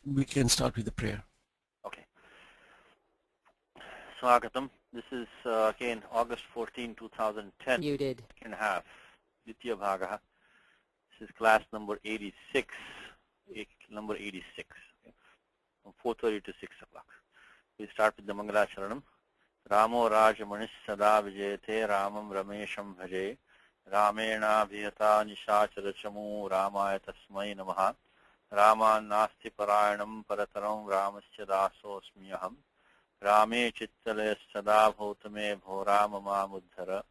We can start with the prayer. Okay. Swagatam. This is again August 14, 2010. Muted. Second half. Ditya Bhagaha. This is class number 86. Number 86. Okay. From 4:30 to 6 o'clock. We start with the Mangala Charanam. Ramo Rajamanis Sada Vijayate Ramam Ramesham Bhaje Ramena Vihata Nishacharachamu Ramaya Tasmai Namaha Rama Nasti Parayanam Parataram Ramasya Dasosmiyaham Rame Chittale Sada Bhotame Bhorama Mamuddhara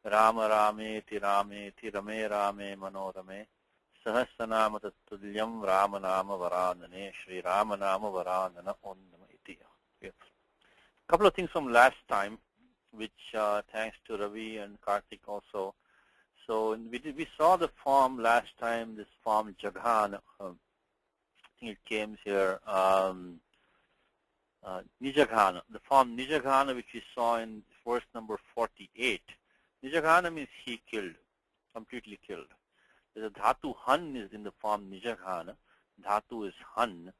Rama Rameti Rameti Rame Rame Manorame Sahasranama Tattulyam Ramanama Varanane Shri Ramanama Varanana Onnama Iti. Couple of things from last time, which thanks to Ravi and Karthik also. So we saw the form last time, this form Jaghan. I think it came here, Nijaghana. The form Nijaghana, which we saw in verse number 48. Nijaghana means he killed, completely killed. There's a dhatu han is in the form Nijaghana. Dhatu is han.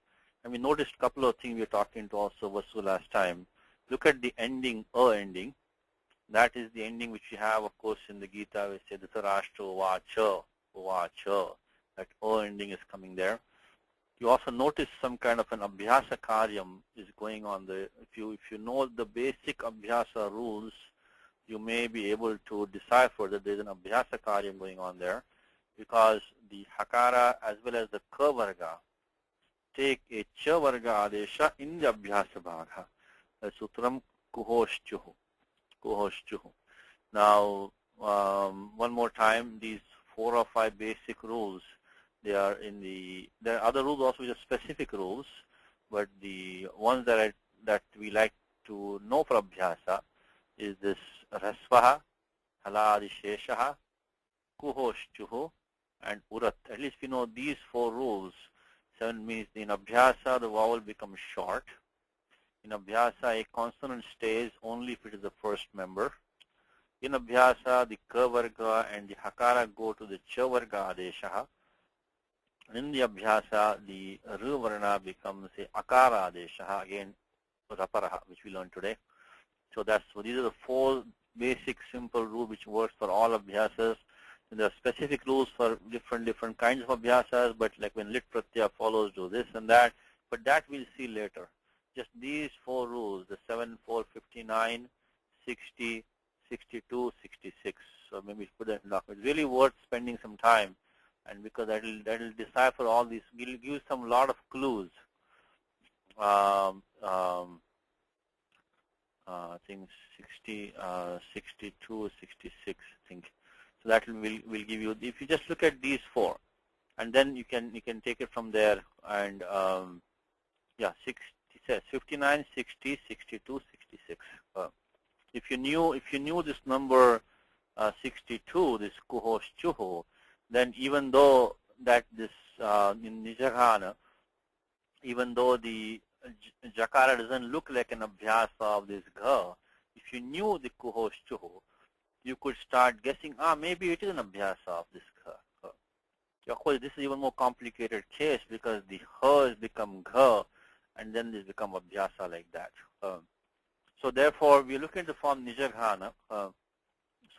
And we noticed a couple of things we were talking to also Vasu last time. Look at the ending, ending. That is the ending which we have, of course, in the Gita. We say Dhritarashtra Vacha. That ending is coming there. You also notice some kind of an abhyasa karyam is going on there. If you know the basic abhyasa rules, you may be able to decipher that there's an abhyasa karyam going on there, because the hakara as well as the ka varga take a cha varga adesha in the abhyasa bhagha. Sutram kuhoshchuhu. Now, one more time, these 4 or 5 basic rules, they are in the. There are other rules also which are specific rules, but the ones that we like to know for abhyasa is this rasvaha, haladisheshaha, kuhoshchuhu, and urat. At least we know these 4 rules. 7 means in abhyasa the vowel becomes short. In abhyasa, a consonant stays only if it is the first member. In abhyasa, the ka varga and the hakara go to the cha varga adesha. In the abhyasa, the ru varna becomes a akara adesha, again raparaha, which we learned today. So these are the 4 basic simple rules which works for all abhyasas. And there are specific rules for different kinds of abhyasas, but like when lit pratyaya follows, do this and that. But that we'll see later. Just these 4 rules, the 7, 4, 59, 60, 62, 66. So maybe put that in document. It's really worth spending some time, and because that will decipher all these. We'll give some lot of clues. I think 60, 62, 66. I think so. That will give you. If you just look at these 4, and then you can take it from there. And yeah, 59, 60, 62, 66. If you knew this number 62, this kuhoshchuhu, then even though that this in Nijaghana, even though the jakara doesn't look like an abhyasa of this gha, if you knew the kuhoshchuhu, you could start guessing, maybe it is an abhyasa of this gha. Of course, this is even more complicated case because the ha has become gha, and then this become abhyasa like that. So therefore, we look at the form Nijaghana. So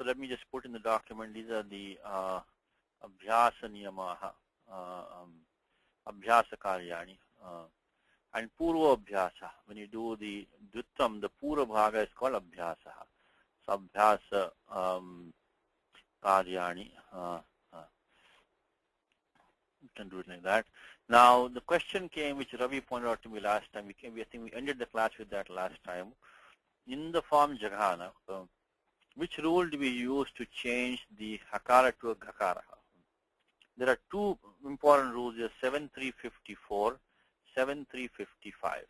let me just put in the document, these are the abhyasa niyamaha, abhyasa karyani, and purva abhyasa. When you do the duttam, the purva bhaga is called abhyasa. So abhyasa karyani. You can do it like that. Now, the question came, which Ravi pointed out to me last time. I think we ended the class with that last time. In the form Jaghana, which rule do we use to change the hakara to a gakara? There are 2 important rules here, 7354, 7355.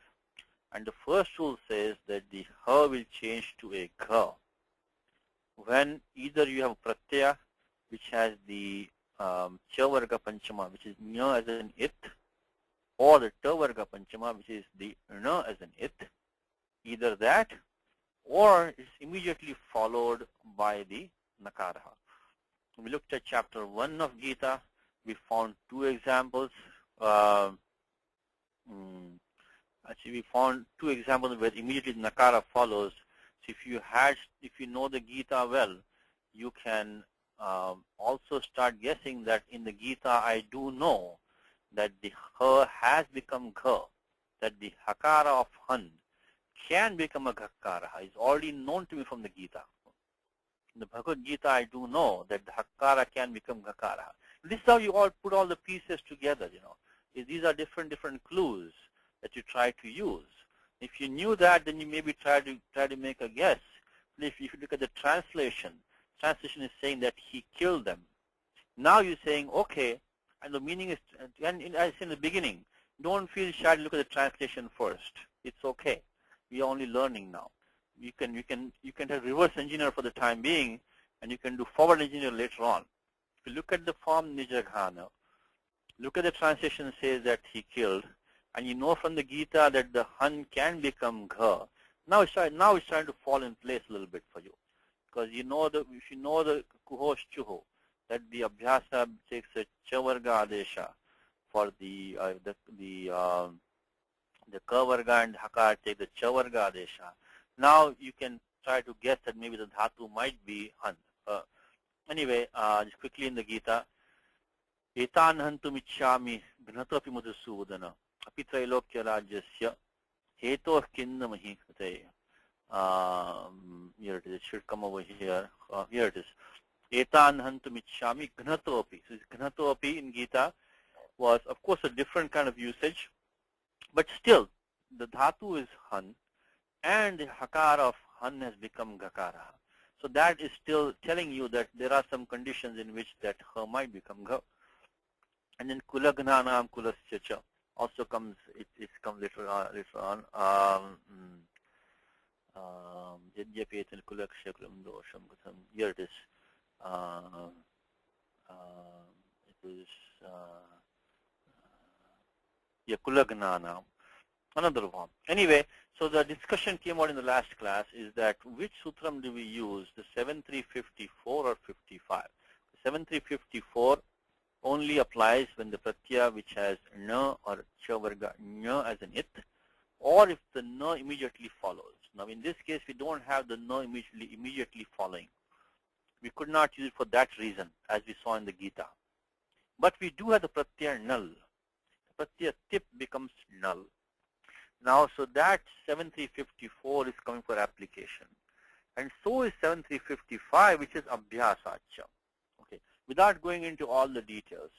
And the first rule says that the ha will change to a gha when either you have pratyaya, which has the cha varga panchama, which is nya as an it, or the ta varga panchama, which is the na as an it. Either that, or it's immediately followed by the nakara. We looked at chapter 1 of Gita. We found 2 examples. Actually, we found two examples where immediately nakara follows. So if you know the Gita well, you can also start guessing that in the Gita I do know that the ha has become gha, that the hakara of han can become a gakara. It's already known to me from the Gita. In the Bhagavad Gita, I do know that the hakara can become gakara. This is how you all put all the pieces together. These are different clues that you try to use. If you knew that, then you maybe try to make a guess. If you look at the translation is saying that he killed them. Now you're saying, okay, and the meaning is, and as in the beginning, don't feel shy to look at the translation first. It's okay. We are only learning now. You can have reverse engineer for the time being, and you can do forward engineer later on. If you look at the form Nijaghana, look at the translation says that he killed, and you know from the Gita that the han can become gha. Now it's trying to fall in place a little bit for you, because if you know the kuhosh chuho, that the abhyasa takes a chavarga adesha for the kavarga and hakar take the chavarga adesha. Now you can try to guess that maybe the dhatu might be han. Anyway, just quickly in the Gita, etan hantum ichchami ghnatopi madhusudana api trailokya rajyasya heto kinnamahi kate. Here it is. It should come over here. Here it is. Etan hantum ichchami gnatopi. So gnatopi in Gita was, of course, a different kind of usage, but still, the dhatu is han, and the hakara of han has become gakara. So that is still telling you that there are some conditions in which that ha might become ga. And then kulagnanam kulasya cha also comes. It comes later on. Here it is. It is kulagnanam. Another one. Anyway, so the discussion came out in the last class is that which sutram do we use, the 7354 or 55? 7354 only applies when the pratyaya which has na or chavarga na as an it, or if the na immediately follows. Now in this case we don't have the na immediately following. We could not use it for that reason, as we saw in the Gita. But we do have the pratyaya null. The pratyaya tip becomes null. Now, so that 7354 is coming for application. And so is 7355, which is abhyasacha. Okay. Without going into all the details,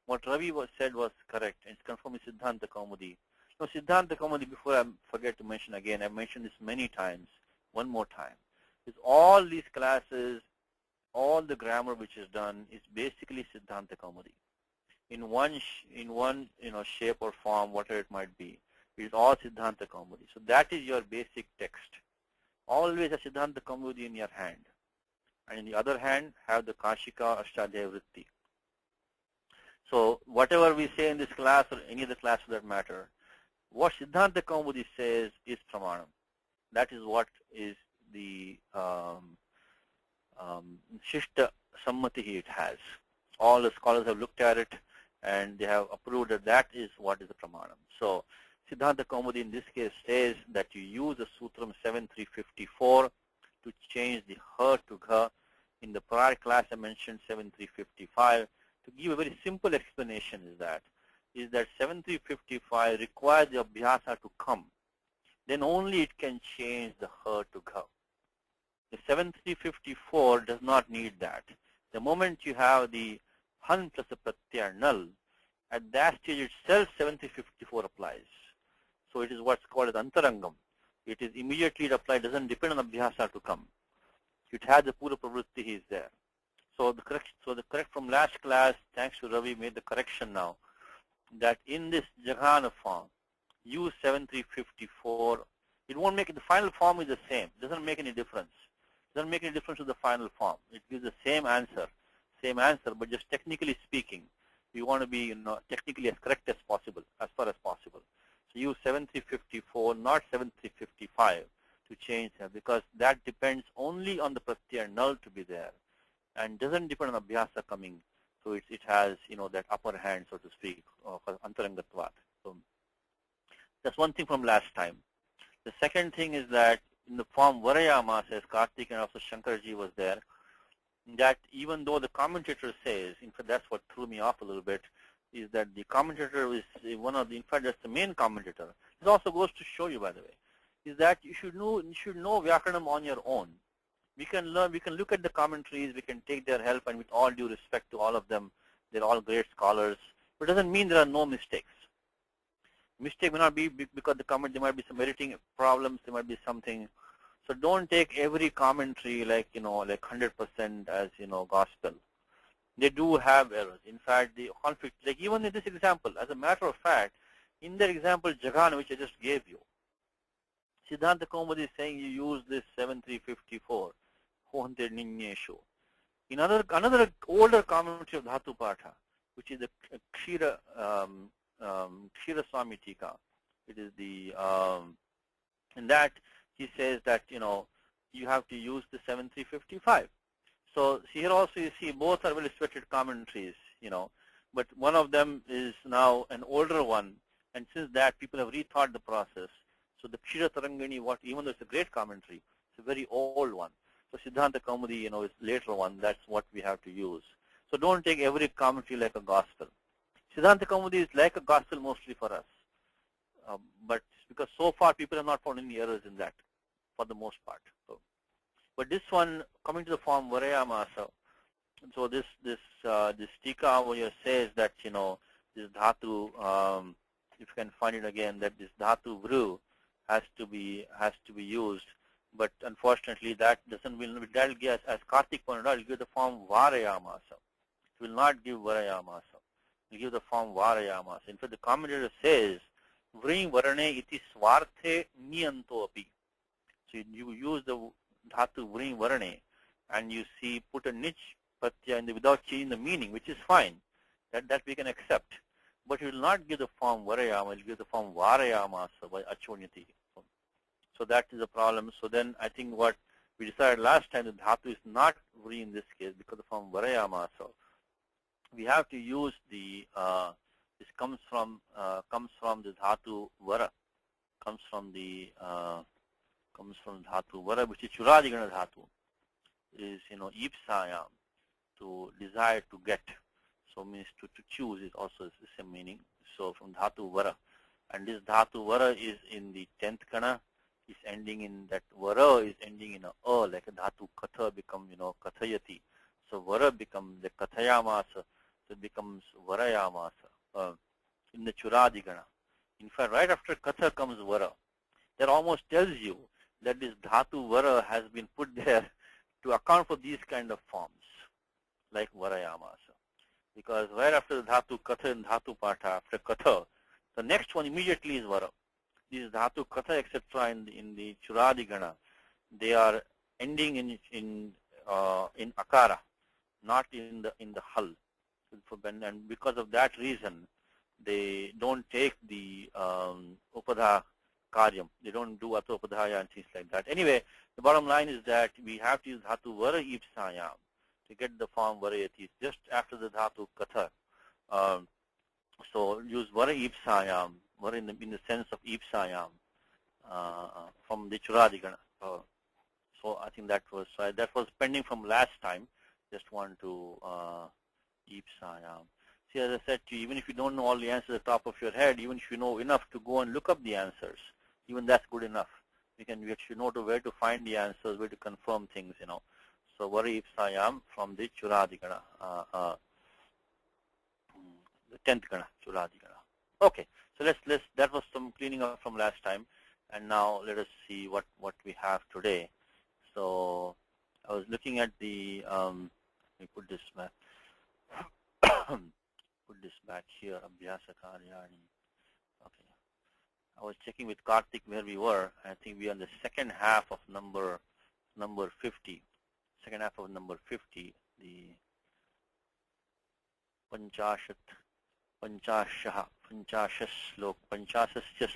what Ravi said was correct, and it's confirmed with Siddhanta Kaumudi. Now, Siddhanta Kaumudi, before I forget to mention again, I've mentioned this many times, one more time, is all these classes, all the grammar which is done is basically Siddhanta Kaumudi. In one shape or form, whatever it might be. It is all Siddhanta Kaumudi. So that is your basic text. Always a Siddhanta Kaumudi in your hand. And in the other hand, have the Kashika Ashtadhyayi Vritti. So whatever we say in this class or any other class for that matter, what Siddhanta Kaumudi says is Pramanam. That is what is the Shishta Sammati it has. All the scholars have looked at it and they have approved that that is what is the Pramanam. So Siddhanta Kaumudi in this case says that you use the Sutram 7354 to change the ha to gha. In the prior class I mentioned 7355. To give a very simple explanation is that 7355 requires the abhyasa to come. Then only it can change the ha to gha. The 7354 does not need that. The moment you have the han plus the pratyaya null, at that stage itself 7354 applies. So it is what's called as antarangam. It is immediately applied, doesn't depend on abhyasa to come. It has the pura pravritti is there. So the correct from last class, thanks to Ravi, made the correction now that in this Jaghana form, use 7354. It won't make it, the final form is the same. It doesn't make any difference. It doesn't make any difference to the final form. It gives the same answer, but just technically speaking, we want to be technically as correct as possible, as far as possible. So use 7354, not 7355 to change that, because that depends only on the pratyaya null to be there and doesn't depend on abhyasa coming. So it has that upper hand, so to speak, for antarangatvat. So That's one thing from last time. The second thing is that in the form Varayama, says Kartik and also Shankarji was there, that even though the commentator says, in fact that's what threw me off a little bit, is that the commentator is one of the, in fact that's the main commentator. This also goes to show you, by the way, is that you should know Vyakaranam on your own. We can learn, we can look at the commentaries, we can take their help, and with all due respect to all of them, they're all great scholars, but it doesn't mean there are no mistakes. Mistake may not be because the comment, there might be some editing problems, there might be something. So don't take every commentary like, like 100% as, gospel. They do have errors. In fact, the conflict, like even in this example, as a matter of fact, in the example Jagan, which I just gave you, Siddhanta Kaumudi is saying you use this 7354, in another older commentary of Dhatu Patha, which is the Kshira Swami Tika. It is the, in that he says that, you have to use the 7355. So here also you see both are well respected commentaries, but one of them is now an older one, and since that people have rethought the process. So the Kshira Tarangani, even though it's a great commentary, it's a very old one. So Siddhanta Kaumudi, is later one. That's what we have to use. So don't take every commentary like a gospel. Siddhanta Kaumudi is like a gospel mostly for us, but because so far people have not found any errors in that, for the most part. So, but this one, coming to the form Varayamasa, so this Tika over here says that this Dhatu, if you can find it again, that this Dhatu Vru has to be used. But unfortunately, that doesn't will give, as Kartik pointed out, it will give the form Varayamasa. It will not give Varayamasa. It will give the form Varayamasa. In fact, the commentator says, Vring Varane iti swarte niyanto api. So you use the Dhatu Vring Varane, and you see put a niche pratyaya without changing the meaning, which is fine. That we can accept. But it will not give the form Varayama. It will give the form Varayamasa by Achonyati. So that is a problem. So then I think what we decided last time, the Dhatu is not Vri in this case because the form Varayama. So we have to use the, this comes from the Dhatu Vara, comes from Dhatu Vara, which is Churadigana Dhatu, is, Ipsayam, to desire, to get. So means to choose is also the same meaning. So from Dhatu Vara. And this Dhatu Vara is in the 10th Kana. Is ending in that Vara is ending in a like a Dhatu Katha become, Kathayati. So Vara becomes the Kathayamasa. So it becomes Varayamasa in the Churadigana. In fact, right after Katha comes Vara. That almost tells you that this Dhatu Vara has been put there to account for these kind of forms, like Varayamasa. Because right after the Dhatu Katha and Dhatu Patha, after Katha, the next one immediately is Vara. These Dhatu Katha, etc. in the Churadigana, they are ending in Akara, not in the Hal. And because of that reason, they don't take the Upadha Karyam. They don't do Atha Upadhaya and things like that. Anyway, the bottom line is that we have to use Dhatu Vara Ipsayam to get the form Varayati just after the Dhatu Katha. So use Vara Ipsayam, Vara in the sense of Ipsayam from the Churadigana. So I think that was pending from last time. Just want to Ipsayam. See, as I said to you, even if you don't know all the answers at the top of your head, even if you know enough to go and look up the answers, even that's good enough. We should know where to find the answers, where to confirm things, So Vara Ipsayam from the Churadigana, the 10th Gana, Churadigana. Okay, so that was some cleaning up from last time, and now let us see what we have today. So I was looking at the, let me put this back. Put this back here, Abhyasa Karyani. Okay. I was checking with Kartik where we were. I think we are in the second half of number 50. Second half of number 50, the Panchashasya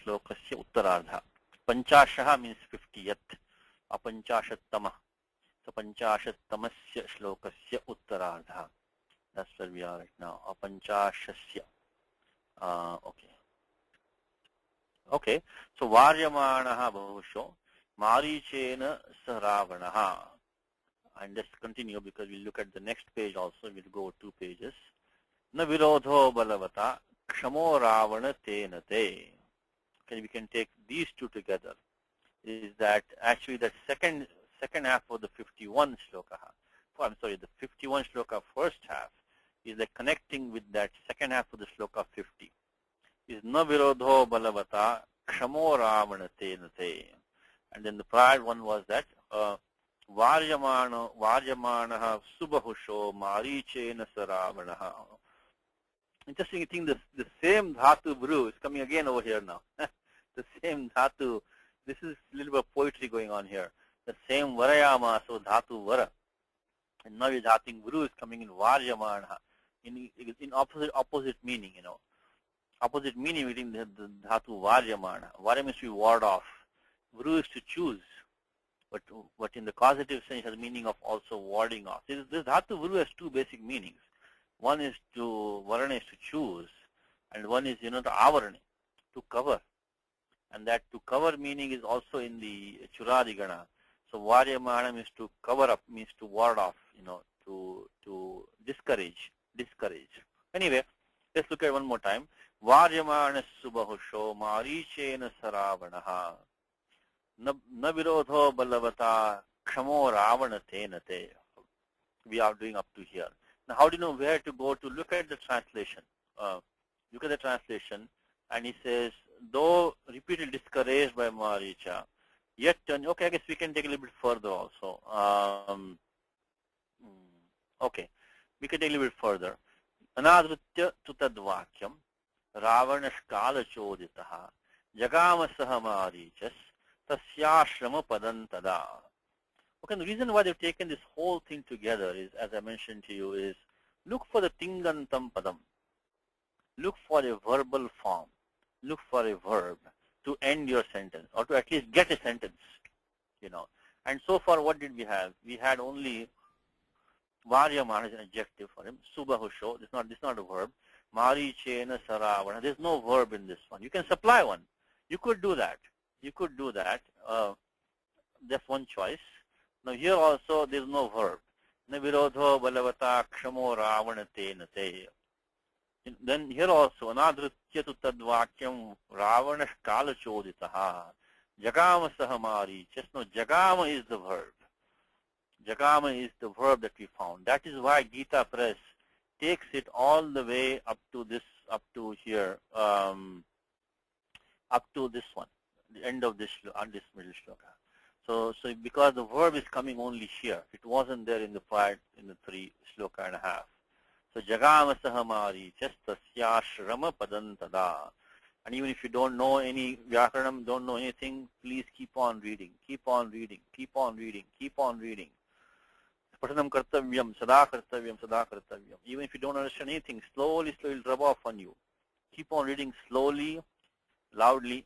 Slokasya Uttarardha. Panchashaha means 50th. Apanchashattama. So Panchashattamasya Slokasya Uttarardha. That's where we are right now. Apanchashasya. Okay. Okay, so Varyamanaha Bahusho, Marichena Saravanaha. And let's continue because we'll look at the next page also. We'll go 2 pages. Na virodho balavata kshamo ravana tena te. Okay, we can take these two together. Is that actually the second half of the 51 shloka? Oh, I'm sorry, the 51 shloka first half is like connecting with that second half of the shloka 50. Is na virodho balavata kshamo ravana tena te. And then the prior one was that Varyamanaha subahusho marichena saravanaha. Interesting thing, the same dhatu bru is coming again over here now. The same dhatu. This is a little bit of poetry going on here. The same varayama, so dhatu vara. And now the dhatu bru is coming in Varyamanaha. In opposite meaning, Opposite meaning within the dhatu Varyamana. Varya means to ward off. Vru is to choose. But in the causative sense, it has the meaning of also warding off. This dhatu vru has 2 basic meanings. One is varana is to choose, and one is, to avarana, to cover. And that to cover meaning is also in the Churadigana. So Varyamana means to cover up, means to ward off, to discourage. Anyway, let's look at one more time. Varyamana subahusho marichena saravanaha. Na virodho balavata kshamo ravana tena te. We are doing up to here. Now, how do you know where to go to look at the translation? Look at the translation, and he says, though repeatedly discouraged by Maricha, yet, okay, I guess we can take a little bit further also. Okay, we can take a little bit further. Anadritya tutadvakyam ravanashkala choditaha jagamasaha marichas tasyashrama padantada. Okay, the reason why they've taken this whole thing together is, as I mentioned to you, is look for the tingantam padam. Look for a verbal form. Look for a verb to end your sentence, or to at least get a sentence, And so far, what did we have? We had only Varyamana is an adjective for him. Subahusho, this is not a verb. Marichena saravana. There's no verb in this one. You can supply one. You could do that. That's one choice. Now here also there is no verb. Na virodho balavata kshamo ravana tena te. Then here also anadrityatu tadvakyam ravana skala choditaha jagama sahamari. Just no, jagama is the verb. Jagama is the verb that we found. That is why Gita Press takes it all the way up to here, up to this one, the end of this middle shloka. So because the verb is coming only here, it wasn't there in the 3 shloka and a half. So jagama sahamari chastasya shrama padantada. And even if you don't know any vyakaranam, don't know anything, please keep on reading. Patanam kartavyam, sada kartavyam. Even if you don't understand anything, slowly it'll rub off on you. Keep on reading slowly, loudly,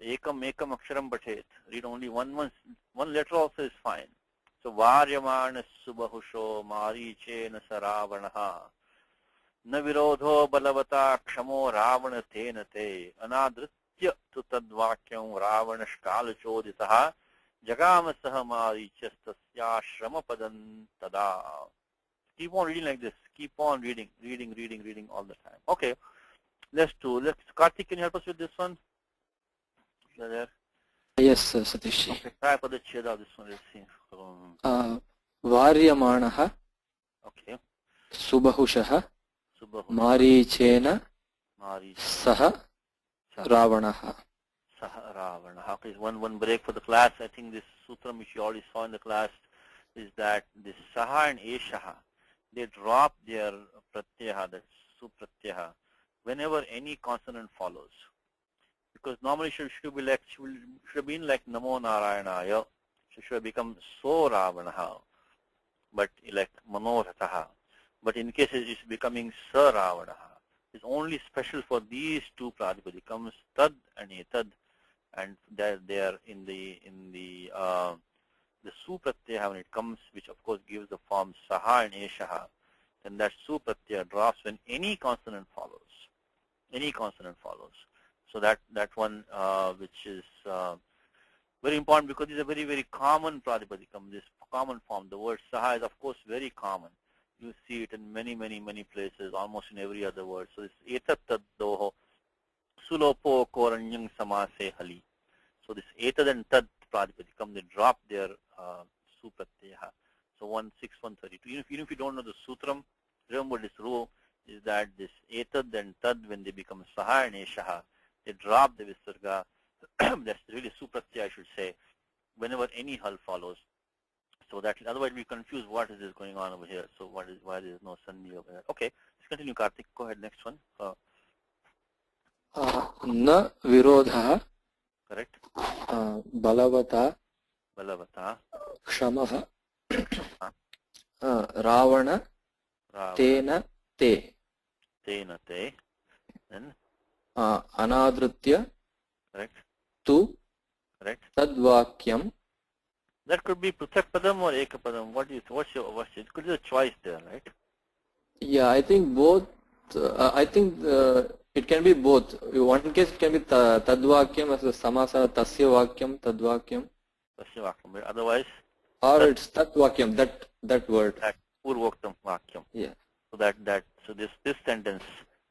Ekam aksharam pathet. Read only one letter also is fine. So Varyamana subahusho marichena saravanaha. Na virodho balavata kshamo ravana tena te. Anadritya tutadvakyam ravana shkala choditaha. Jagama saha marichastasya shrama padan tada. Keep on reading like this. Keep on reading all the time. Okay. Karthik, can you help us with this one? You're there? Yes, Satish. Okay, try for the cheda of this one. Let's see. Varyamanaha. Okay. Subahushaha. Marichena. Saha. Ravanaha. Saha Ravanaha. Okay, one break for the class. I think this sutram which you already saw in the class is that this Saha and Eshaha, they drop their pratyaha, that's supratyaha, whenever any consonant follows. Because normally should have been like Namo Narayanaya. Should have become So Ravanaha, but like Manorataha. But in case it's becoming Sa Ravanaha. It's only special for these 2 pratipadikams. It comes Tad and Etad, and they are in the Supratyaha when it comes, which of course gives the form Saha and Eshaha. Then that Supratyaha drops when any consonant follows. So that one which is very important, because it's a very, very common pratipadikam, this common form. The word saha is of course very common. You see it in many, many, many places, almost in every other word. So this etat tad doho sulopo koranyang samase hali. So this etad and tad pratipadikam, they drop their supratyaha. So 16132. Even if you don't know the sutram, remember this rule is that this etad and tad, when they become saha and eshaha, they drop the visarga. That's really supratyaya, I should say, whenever any hal follows. So that otherwise we confuse what is this going on over here. So why there is no sandhi over here? Okay, let's continue, Karthik. Go ahead, next one. Na virodha. Correct. Balavata. Balavata. Kshamaha. Ravana. Tena te. Tena te. Then. Anadritya. Correct. Tu. Correct. Tadvakyam. That could be Pruthak Padam or Eka Padam. What's it could be a choice there, right? Yeah, I think both. I think it can be both. In one case it can be Tadvakyam as a samasa, Tasya Vakyam, Tadvakyam. Tasya Vakyam. Otherwise? Or it's Tatvakyam, that word. That Purvoktam Vakyam. Yeah. So so this sentence,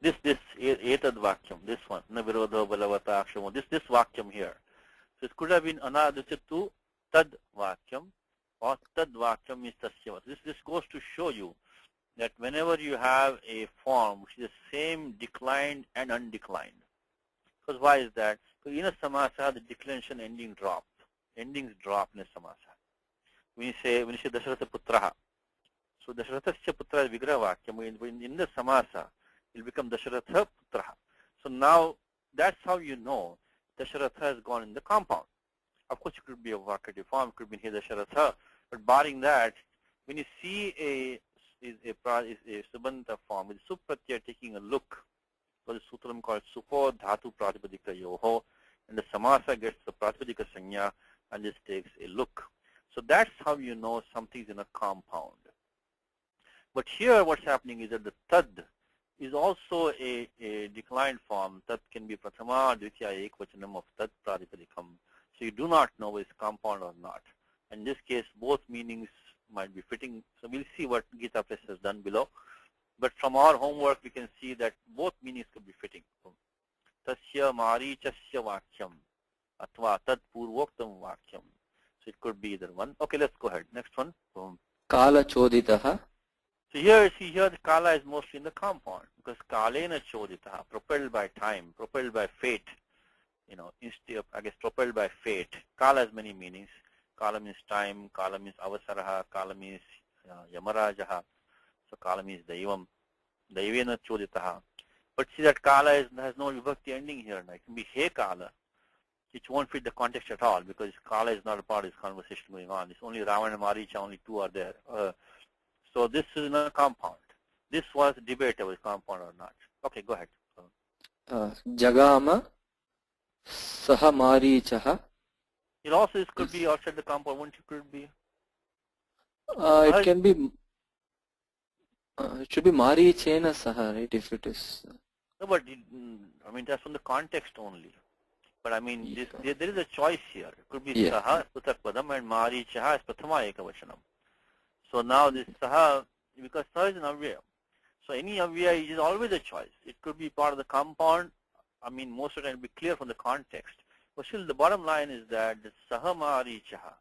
this Etad Vakyam, this one, Na Virodha Balavata Akshamo, this Vakyam here. So it could have been Anadritya tu Tad Vakyam, or Tad Vakyam is Tasya. This goes to show you that whenever you have a form which is the same declined and undeclined. Because why is that? Because in a samasa, the declension ending drops. Endings drop in a samasa. When you say Dasharatha Putraha, so Dasharatha Putra is Vigraha Vakyam. In the samasa, it will become Dasharatha Putraha. So now that's how you know Dasharatha has gone in the compound. Of course, it could be a vocative form, it could be here Dasharatha, but barring that, when you see a Subanta form with Supratya taking a look, so the sutram called Supo Dhatu Pratipadika Yoho, and the Samasa gets the Pratipadika Sanya and this takes a look. So that's how you know something's in a compound. But here what's happening is that the Tad is also a declined form. Tad can be Prathama, Dvitiya, Ekvachanam of Tad Pratipadikam. So you do not know whether it's compound or not. In this case, both meanings might be fitting. So we'll see what Gita Press has done below. But from our homework, we can see that both meanings could be fitting. Tasya marichasya vakyam atva tad purvoktam vakyam. So it could be either one. Okay, let's go ahead. Next one. Kala choditaha. So here the kala is mostly in the compound, because kalena choditaha, propelled by time, propelled by fate. You know, I guess propelled by fate. Kala has many meanings. Kala means time, kala means avasaraha, kala means yamarajaha. So kala means daivam, daivena choditaha. But see that kala has no vibhakti ending here. It can be he kala, which won't fit the context at all, because kala is not a part of this conversation going on. It's only Ravana and Maricha, only two are there. So this is in a compound. This was debatable, compound or not. Okay, go ahead. Jagama Saha Marichaha. It also could be outside the compound. Wouldn't it could be? It can be. It should be Marichena Saha, right? If it is. No, but I mean that's from the context only. But I mean, there is a choice here. It could be Saha, Putak Padam, and Marichaha is Prathama Ekavachanam. So now this Saha, because Saha is an Avyaya. So any Avyaya is always a choice. It could be part of the compound. I mean, most of it will be clear from the context. But still, the bottom line is that the Saha Marichaha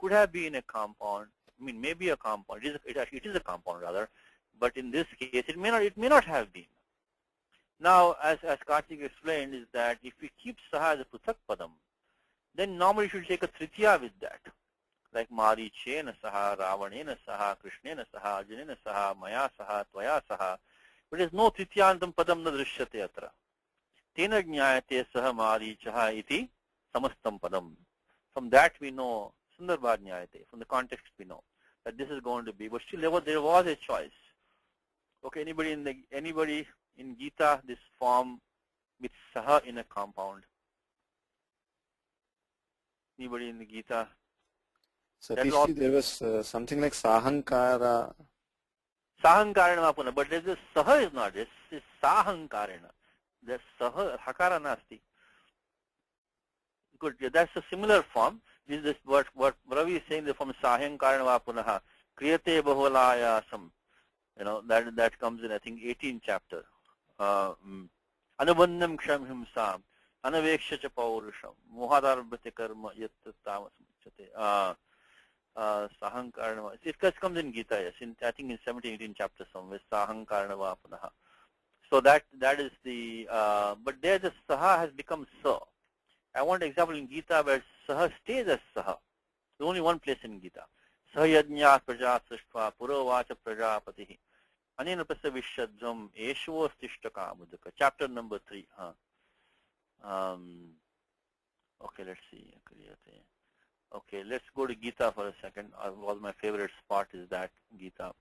could have been a compound. I mean, maybe a compound. It is a compound rather. But in this case, it may not have been. Now, as Karthik explained, is that if we keep Saha as a Puthak Padam, then normally you should take a Tritiya with that. Like Marichena Saha, Ravanena Saha, Krishnena Saha, Arjunena Saha, Maya Saha, Tvaya Saha. But there is no Trityantam Padam na drishyate atra. Tena jñāyate saha marichaha iti samastam padam. From that we know, Sundarbha jñāyate, from the context we know that this is going to be. But still there was a choice. Okay, anybody in Gita, this form with saha in a compound? Anybody in the Gita? Satishji, there was something like sahankara. Sahankarana but there's this saha is not this. It's sahankarana. The saha hakara nasti. Good. Yeah, that's a similar form. This is what Ravi is saying. The form Sahankara va punaha kriyate bahulayasam. That comes in, I think, 18th chapter. Anubandham ksham himsam anaveksha cha paurusham mohadarbhate karma yat tamasmuchate. Sahankarana. It comes in Gita, yes. I think in 17, 18 chapters somewhere. Sahankarana va punaha. So that is the. But there the saha has become sa. I want an example in Gita where saha stays as saha. There's only one place in Gita. Sahayajñā praja srishtva purovacha prajapatihi. Anena prasa vishadvam eshvo stishta mudaka. Chapter number 3. Okay, let's see. Okay, let's go to Gita for a second. One of my favorite spot is that Gita.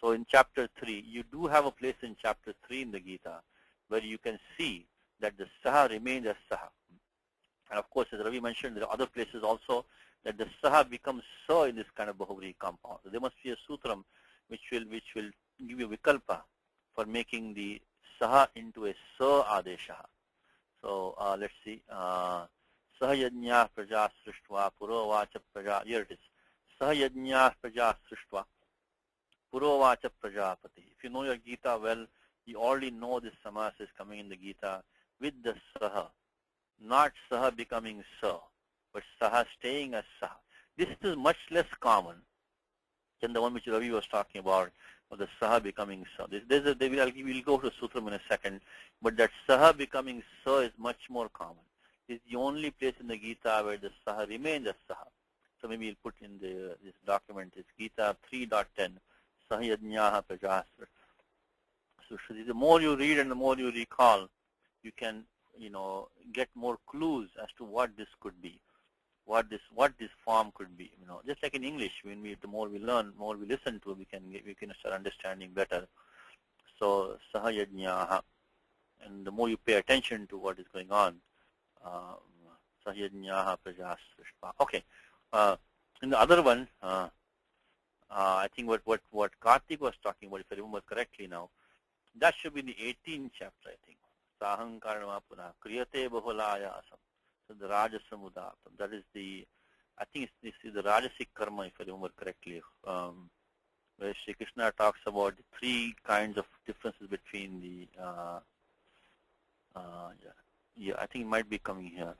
So in chapter 3, you do have a place in chapter 3 in the Gita where you can see that the saha remains as saha. And of course, as Ravi mentioned, there are other places also that the saha becomes sa in this kind of Bahuvri compound. So there must be a sutram which will give you vikalpa for making the saha into a sa adesha. So let's see. Sahayajñā praja srishtva purovacha praja. Here it is. Sahayajñā praja srishtva purovacha prajapati. If you know your Gita well, you already know this samas is coming in the Gita with the saha. Not saha becoming sa, but saha staying as saha. This is much less common than the one which Ravi was talking about, of the saha becoming sa. We'll go to sutram in a second, but that saha becoming sa is much more common. It's the only place in the Gita where the saha remains as saha. So maybe we'll put in this document. It's Gita 3.10, Sahayajñāha prajasra. So the more you read and the more you recall, you can get more clues as to what this could be, what this form could be. Just like in English, the more we learn, more we listen to, we can start understanding better. So Sahayajñāha, and the more you pay attention to what is going on, Sahayajñāha prajasrishpa. Okay. In the other one, I think what Karthik was talking about, if I remember correctly now, that should be in the 18th chapter, I think. Sahankarana punah kriyate bahulayasam. So the rajasam udatam. That is I think this is the rajasic karma, if I remember correctly, where Sri Krishna talks about the 3 kinds of differences between the. Yeah, I think it might be coming here.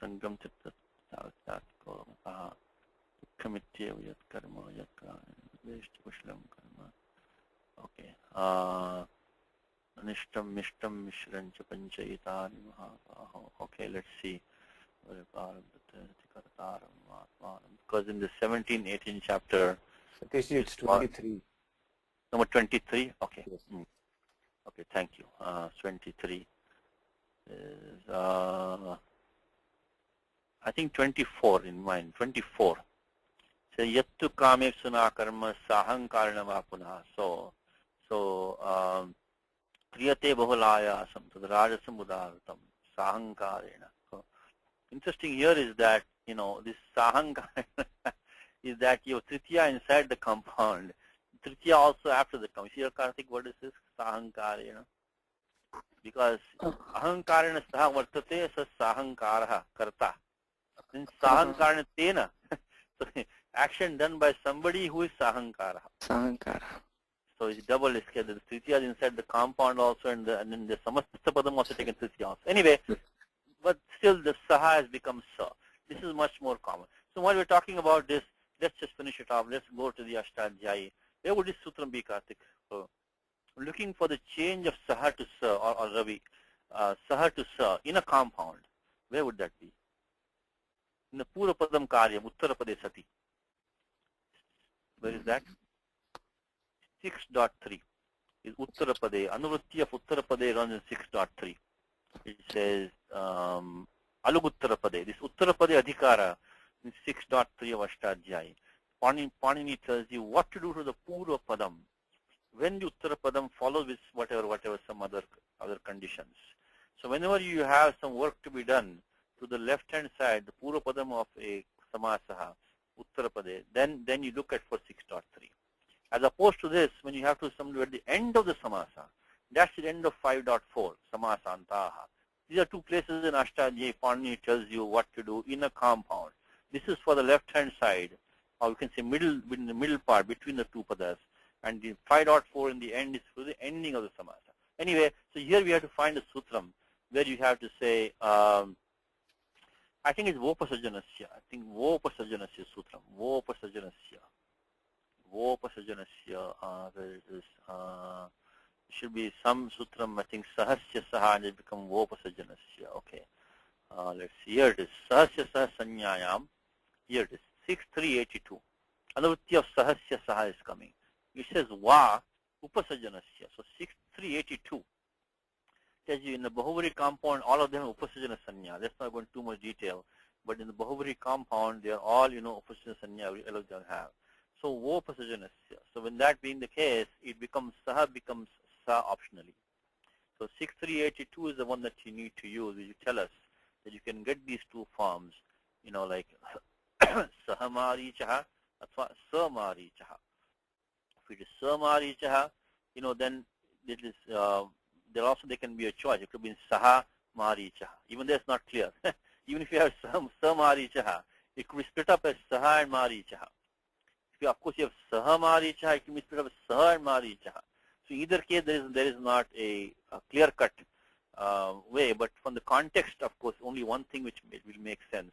Sangam Kamitya yat karma yat kushlam karma. Okay. Anishtam mishtam mishrancha panchayitani mahapaho. Okay, let's see. Because in the 17, 18 chapter. Satish, it's 23. Number 23? Okay. Yes. Okay, thank you. 23 is, I think 24 in mind. 24. So yattu kame suna karma sahankarana va punah. So kriyate bahulayasam tad rajasam udartam sahankarena. So interesting here is that this sahankarena is that you have tritiya inside the compound. Tritiya also after the compound. See, Karthik, what is this? Sahankarena. Because ahankarena saha vartate sa sahankaraha karta. Then sahankarena tena. So action done by somebody who is sahankara. Sahankara. So it's double scale. The tritiya is inside the compound also, and then the samastha padam also taken tritiya also. Anyway, but still the saha has become sa. This is much more common. So while we're talking about this, let's just finish it off. Let's go to the Ashtadhyayi. Where would this sutram be, Karthik? So, looking for the change of saha to sa, or Ravi, saha to sa in a compound. Where would that be? In the Purapadam Karyam, Uttarapade Sati. Where is that? 6.3 is Uttarapade. Anuvritti of Uttarapade runs in 6.3. It says Aluguttarapade. This Uttarapade Adhikara in 6.3 of Ashtadhyayi. Panini tells you what to do to the Purapadam when the Uttarapadam follows with whatever some other conditions. So whenever you have some work to be done to the left hand side, the Purapadam of a Samasaha, Uttarapade, then you look at for 6.3. As opposed to this, when you have to come at the end of the samasa, that's the end of 5.4, samasantaha. These are two places in Ashtadhyayi Panini tells you what to do in a compound. This is for the left-hand side, or you can say middle, in the middle part between the two padas, and the 5.4 in the end is for the ending of the samasa. Anyway, so here we have to find a sutram where you have to say, I think it's Vopasajanasya. I think Vopasajanasya sutram. Vopasajanasya. There is should be some sutram, I think Sahasya Saha, and it become Vopasajanasya. Okay. Let's see. Here it is. Sahasya Saha Sanyayam. Here it is. 6382. Anavritti of Sahasya Saha is coming. It says Va Upasajanasya. So 6382. Tells you in the Bahuvari compound, all of them are Upasajana Sanya. Let's not go into too much detail. But in the Bahuvari compound, they are all, Upasajana Sanya, all of them have. So Vopasajanasya. So when that being the case, it becomes Saha becomes Sa optionally. So 6382 is the one that you need to use. You tell us that you can get these two forms, like Sahamarichaha or Samarichaha. If it is Samarichaha, then it is, there also there can be a choice. It could be Saha Marichaha. Even that's not clear. Even if you have Samarichaha, it could be split up as Saha and Marichaha. If you, of course, you have Saha Marichaha, it can be split up as Saha and Marichaha. So either case, there is not a clear-cut way, but from the context, of course, only one thing which will make sense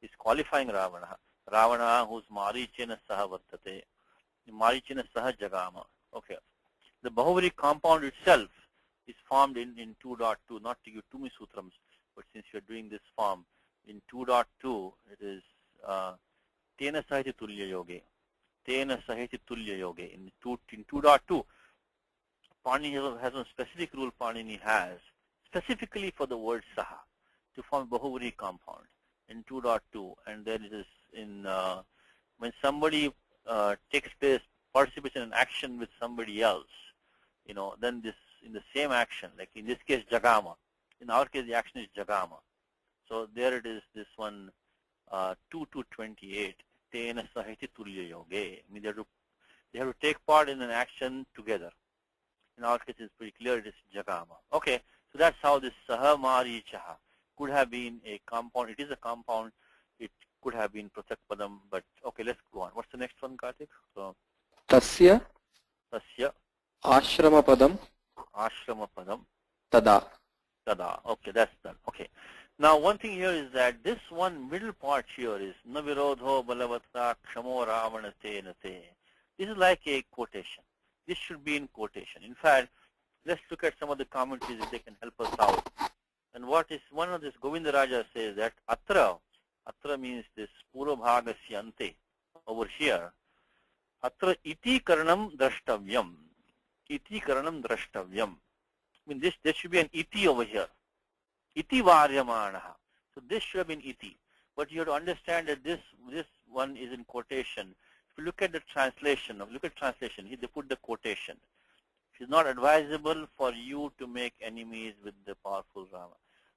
is qualifying Ravana. Ravana whose Marichena Saha Vartate, Marichena Saha Jagama. Okay. The Bahuvari compound itself is formed in 2.2, not to give too many sutrams, but since you are doing this form, in 2.2, it is Tena Sahiti Tulya Yoge. Tena Sahiti Tulya Yoge. In 2.2, Panini has a specific rule Panini has, specifically for the word Saha, to form Bahuvari compound in 2.2. And then it is in, when somebody takes place, participates in an action with somebody else, then this, in the same action, like in this case, Jagama. In our case, the action is Jagama. So there it is, this one, 2.2.28, Tena Sahiti Tulya Yoge. I mean, they have to take part in an action together. In our case, it's pretty clear it is Jagama. Okay, so that's how this Saha Marichaha could have been a compound. It is a compound. It could have been Pratak Padam, but okay, let's go on. What's the next one, Karthik? So, Tasya Ashrama Padam Tada. Okay, that's done. Okay. Now, one thing here is that this one middle part here is Navirodho Balavata Kshamo Ravanate Nate. This is like a quotation. This should be in quotation. In fact, let's look at some of the commentaries if they can help us out. And what is one of this Govinda Raja says that Atra means this Purabhagasya Ante over here. Atra iti karanam drashtavyam. Iti karanam drashtavyam. I mean, there should be an iti over here. Iti varyamanaha. So this should have been iti. But you have to understand that this one is in quotation. If you look at the translation, they put the quotation. It is not advisable for you to make enemies with the powerful Rama.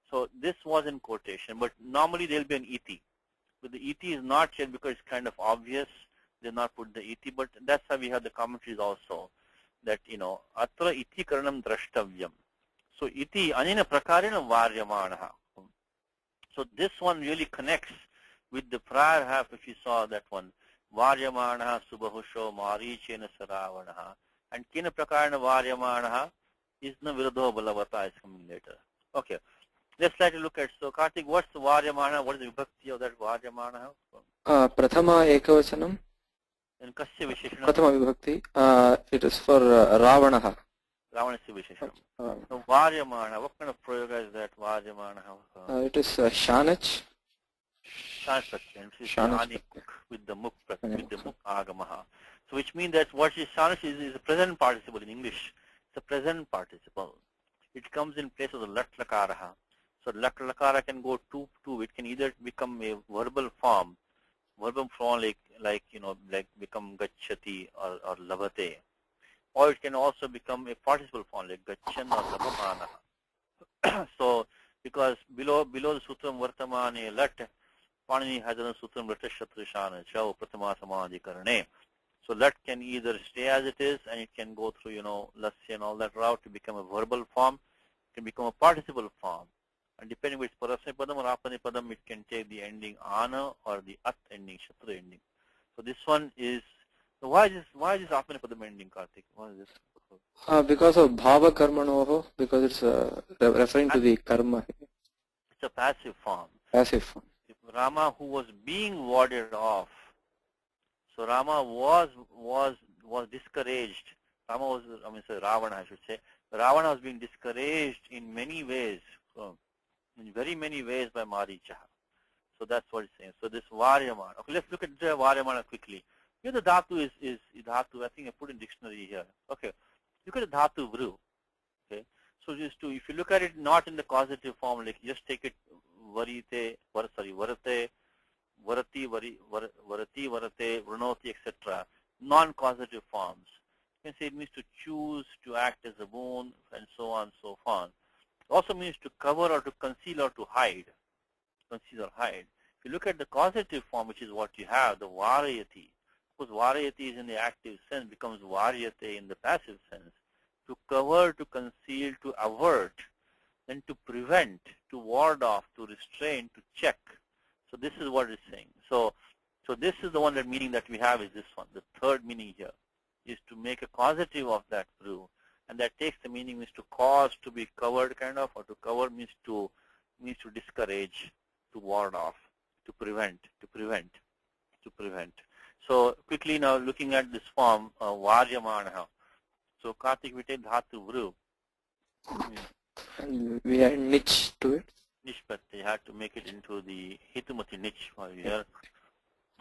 So this was in quotation, but normally there will be an iti. But the iti is not here because it's kind of obvious. They not put the iti, but that's how we have the commentaries also. That, atra iti karanam drashtavyam. So iti anina prakarena varyamanaha. So this one really connects with the prior half if you saw that one. Varyamanaha subahusho marichena saravanaha. And kena prakarena varyamanaha is na viradho balavata is coming later. Okay. Let's try to look at, so Karthik, what's the varyamanaha? What is the vibhakti of that varyamanaha? Prathama ekavachanam. And kasya visheshanam? Prathama vibhakti. It is for Ravanaha. Ravanasya visheshanam. So varyamanaha, what kind of prayoga is that varyamanaha? It is Shanach. With the muk agamaha. So which means that what is Shanach is a present participle in English. It's a present participle. It comes in place of the lat lakaraha. So lat lakara can go two. It can either become a verbal form like become gacchati or lavate, or it can also become a participle form like gachan or lavamana. So because below the sutram vartamane lat, Panini has a sutram lat shatrushana chau pratama samadhikarane. So let can either stay as it is and it can go through, lasya and all that route to become a verbal form, it can become a participle form. And depending if it's parasmapadam or apanipadam, it can take the ending ana or the at ending, shatra ending. So this one is, so why is this apanipadam ending, Karthik? Why is this? Because of bhava karmanoho, because it's referring to the karma. It's a passive form. Passive form. If Rama, who was being warded off, so Rama was discouraged. Rama was, Ravana, I should say. Ravana was being discouraged in many ways, in very many ways by Maricha. So that's what it's saying. So this Varyamana. Okay, let's look at the Varyamana quickly. Here the dhatu is dhatu. I think I put in dictionary here. Okay, look at the dhatu vru. Okay, so if you look at it not in the causative form, like just take it varite, varate, varati, varate, vranoti, etc. Non-causative forms. You can say it means to choose, to act as a boon, and so on and so on. It also means to cover or to conceal or to hide. Conceal or hide. If you look at the causative form, which is what you have, the varayati. Because varayati is in the active sense, becomes varyate in the passive sense. To cover, to conceal, to avert, then to prevent, to ward off, to restrain, to check. So this is what it's saying. So this is the one that meaning that we have is this one. The third meaning here is to make a causative of that vru, and that takes the meaning means to cause, to be covered kind of, or to cover means to discourage, to ward off, to prevent. So quickly now looking at this form, varyamana. So Karthik, we take dhatu vru. And we add niche to it. Niche, but they had to make it into the hitumati niche for here.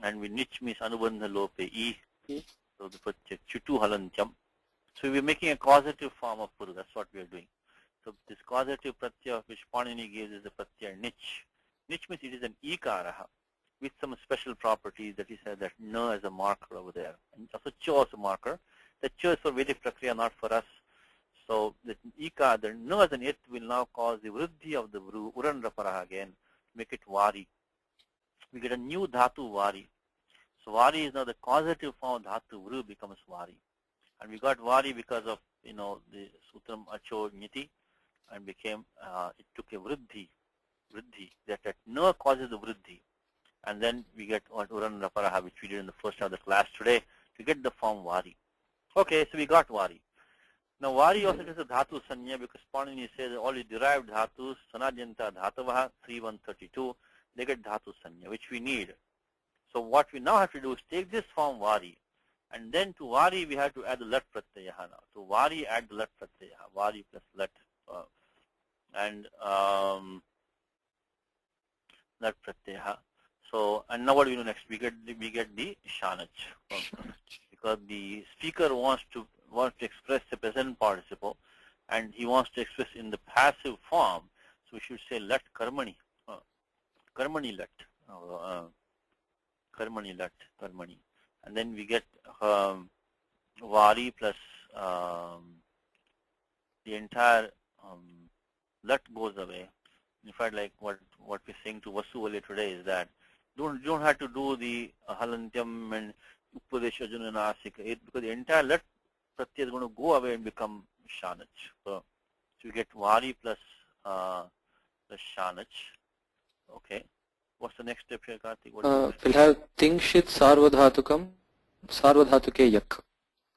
And we niche means anubandha lope e. So the pratyaya chutu halantyam. So we're making a causative form of puru. That's what we are doing. So this causative pratyaya which Panini gives is the pratyaya niche. Niche means it is an ikaraha with some special properties that he said that na as a marker over there. And also cho as a marker. The cho is for Vedic prakriya, not for us. So the ika, the na as an it will now cause the vriddhi of the vru, uranraparaha again, make it vari. We get a new dhatu vari. So vari is now the causative form of dhatu vru becomes vari. And we got vari because of, the sutram acho niti and became, it took a vriddhi, that na causes the vriddhi. And then we get what uranraparaha, which we did in the first half of the class today, to get the form vari. Okay, so we got vari. Now vari also is a dhatu sanya because Panini says all the derived dhatus, sanajanta dhatavaha, 3132, they get dhatu sanya, which we need. So what we now have to do is take this form vari, and then to vari we have to add the lat pratyayaha now. To vari add the lat pratyayaha, vari plus lat. Lat pratyayaha. So, and now what do we do next? We get the shanach. Because the speaker wants to express the present participle, and he wants to express in the passive form. So we should say let karmani, karmani let, karmani, and then we get vari plus the entire let goes away. In fact, like what we're saying to Vasu today is that you don't have to do the halantyam and upadesha jananasika because the entire let pratyaya is going to go away and become shanach. So we get vari plus shanach. Okay. What's the next step here, Karthik? We'll have tingshit sarvadhatukam, sarvadhatuke yak.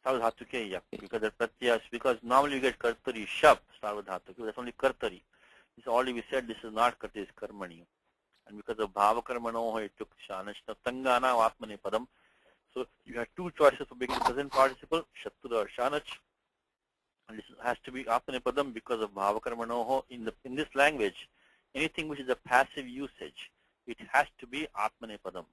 Sarvadhatuke yak. Because the pratyaya, because normally you get kartari shab, sarvadhatuke. That's only kartari. This already we said this is not kartari, it's karmani. And because of bhava karmano, it took shanach. Now tangana atmane padam. So you have two choices for making the present participle, shattura or shanach. And this has to be atmane padam because of bhava karmano. In this language, anything which is a passive usage, it has to be atmane padam.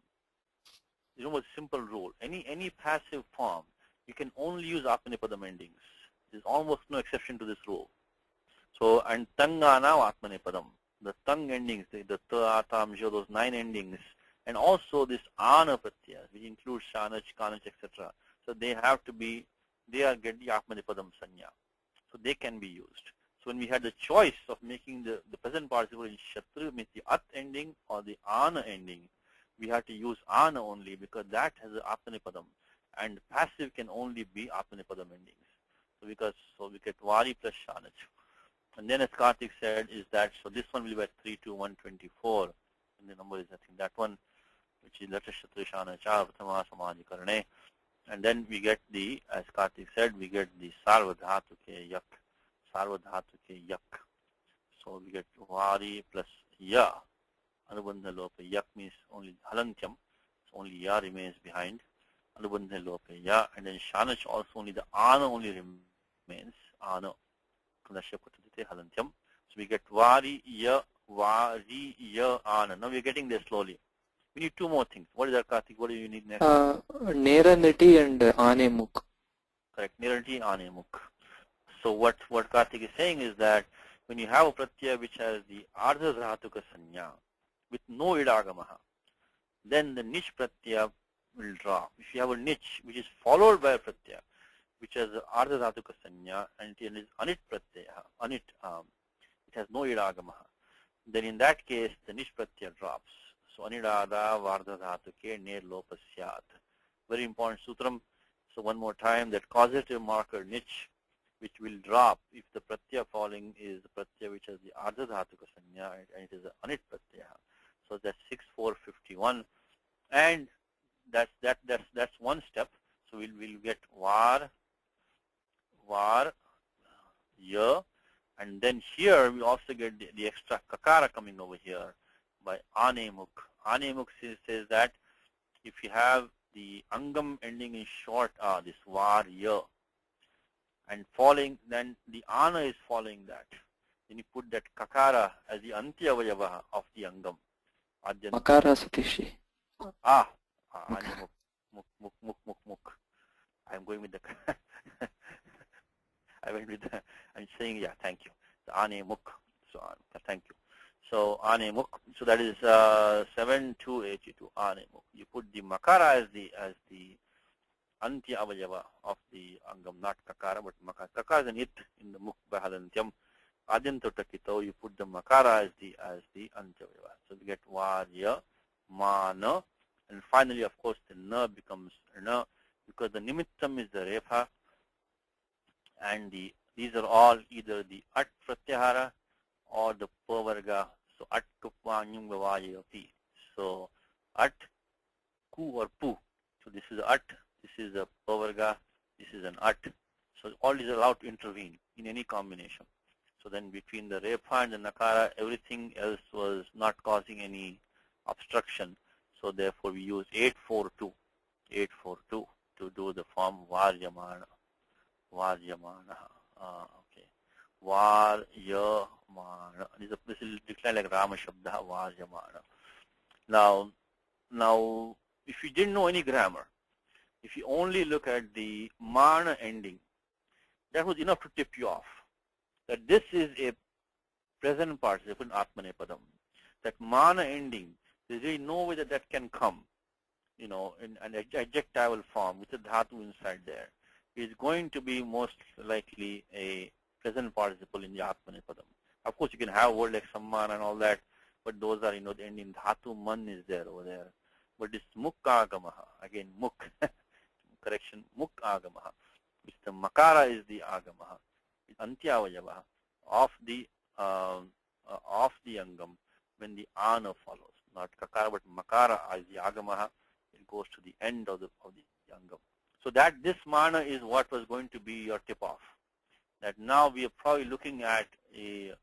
You know, a simple rule. Any passive form, you can only use atmane padam endings. There's almost no exception to this rule. So, and tangana atmane padam. The tongue endings, the ta, tam, jo, those 9 endings, and also this ana pratyaya, which includes shanach, kanach, etc. So they have to be, they are get the atmane padam sanya. So they can be used. So when we had the choice of making the present participle in shatru, means the at ending or the ana ending, we had to use ana only because that has the atmane padam. and passive can only be Atmanepadam endings. So we get Vari plus Shanach. And then as Karthik said is that, so this one will be at 3 to 124. And the number is, I think, that one, which is Lata Shatru Shanacha Pratama Samadhikarane. And then we get the, as Karthik said, we get the Sarvadhatuke Yak. Sarvadhatuke Yak. So we get Vari plus Ya. Anubandha Lope. Yak means only Halantyam. So only Ya remains behind. Anubandha Lope Ya. And then Shanach also only the Ana only remains. Ana. So we get Vari Ya, Ana. Now we are getting there slowly. We need two more things. What is that, Karthik? What do you need next? Neraniti and Anemuk. Correct. Neraniti, Anemuk. So what Karthik is saying is that when you have a pratyaya which has the Ardha Dhatuka Sanya with no idagamaha, then the niche pratyaya will drop. If you have a niche which is followed by a pratyaya which has the Ardha Dhatuka Sanya and it is Anit pratyaya, it has no idagamaha, then in that case the niche pratyaya drops. So Anidada Vardha Dhatuke Ne Lopasyat. Very important sutram. So one more time, that causative marker niche which will drop if the pratyaya falling is the pratyaya which has the Ardha Dhatuka Sanya and it is the Anit pratyaya. So that's 6451, and that's one step. So we'll get var, ya, and then here we also get the extra kakara coming over here by anemuk. Anemuk says that if you have the angam ending in short this var ya and falling, then the ana is following that. Then you put that kakara as the antya vayava of the angam. Makara Satishi. Anemuk. Muk. I'm going with the I went with the, I'm saying, yeah, thank you. The anemuk. So thank you. So anemuk. So that is 7282 anemuk. You put the makara as the antya avayava of the angam, not kakara, but makara. Kakara is an it in the muk bahalantyam. Adyantotakito, you put the makara as the antya avayava. So we get varya, mana, and finally, of course, the na becomes na because the nimittam is the refa, and these are all either the at pratyahara or the pavarga. So at kupanyum vavayati. So at ku or pu. So this is at, this is a pavarga, this is an at. So all these are allowed to intervene in any combination. So then between the refa and the nakara, everything else was not causing any obstruction. So therefore we use 842 to do the form Varyamana. Okay. Varyamana. This will decline like Rama Shabda, Varyamana. Now, if you didn't know any grammar, if you only look at the mana ending, that was enough to tip you off that this is a present participle in Atmanepadam. That mana ending, there's really no way that can come, in an adjectival form with a dhatu inside there. It's going to be most likely a present participle in the Atmanepadam. Of course, you can have a word like samman and all that, but those are, the ending dhatu man is there over there. But this muk agamaha, again muk, correction, muk agamaha, which the makara is the agamaha, antyavayava of the angam when the ana follows. Not kakara, but makara is the agamaha. It goes to the end of the angam. So that this mana is what was going to be your tip off. That now we are probably looking at this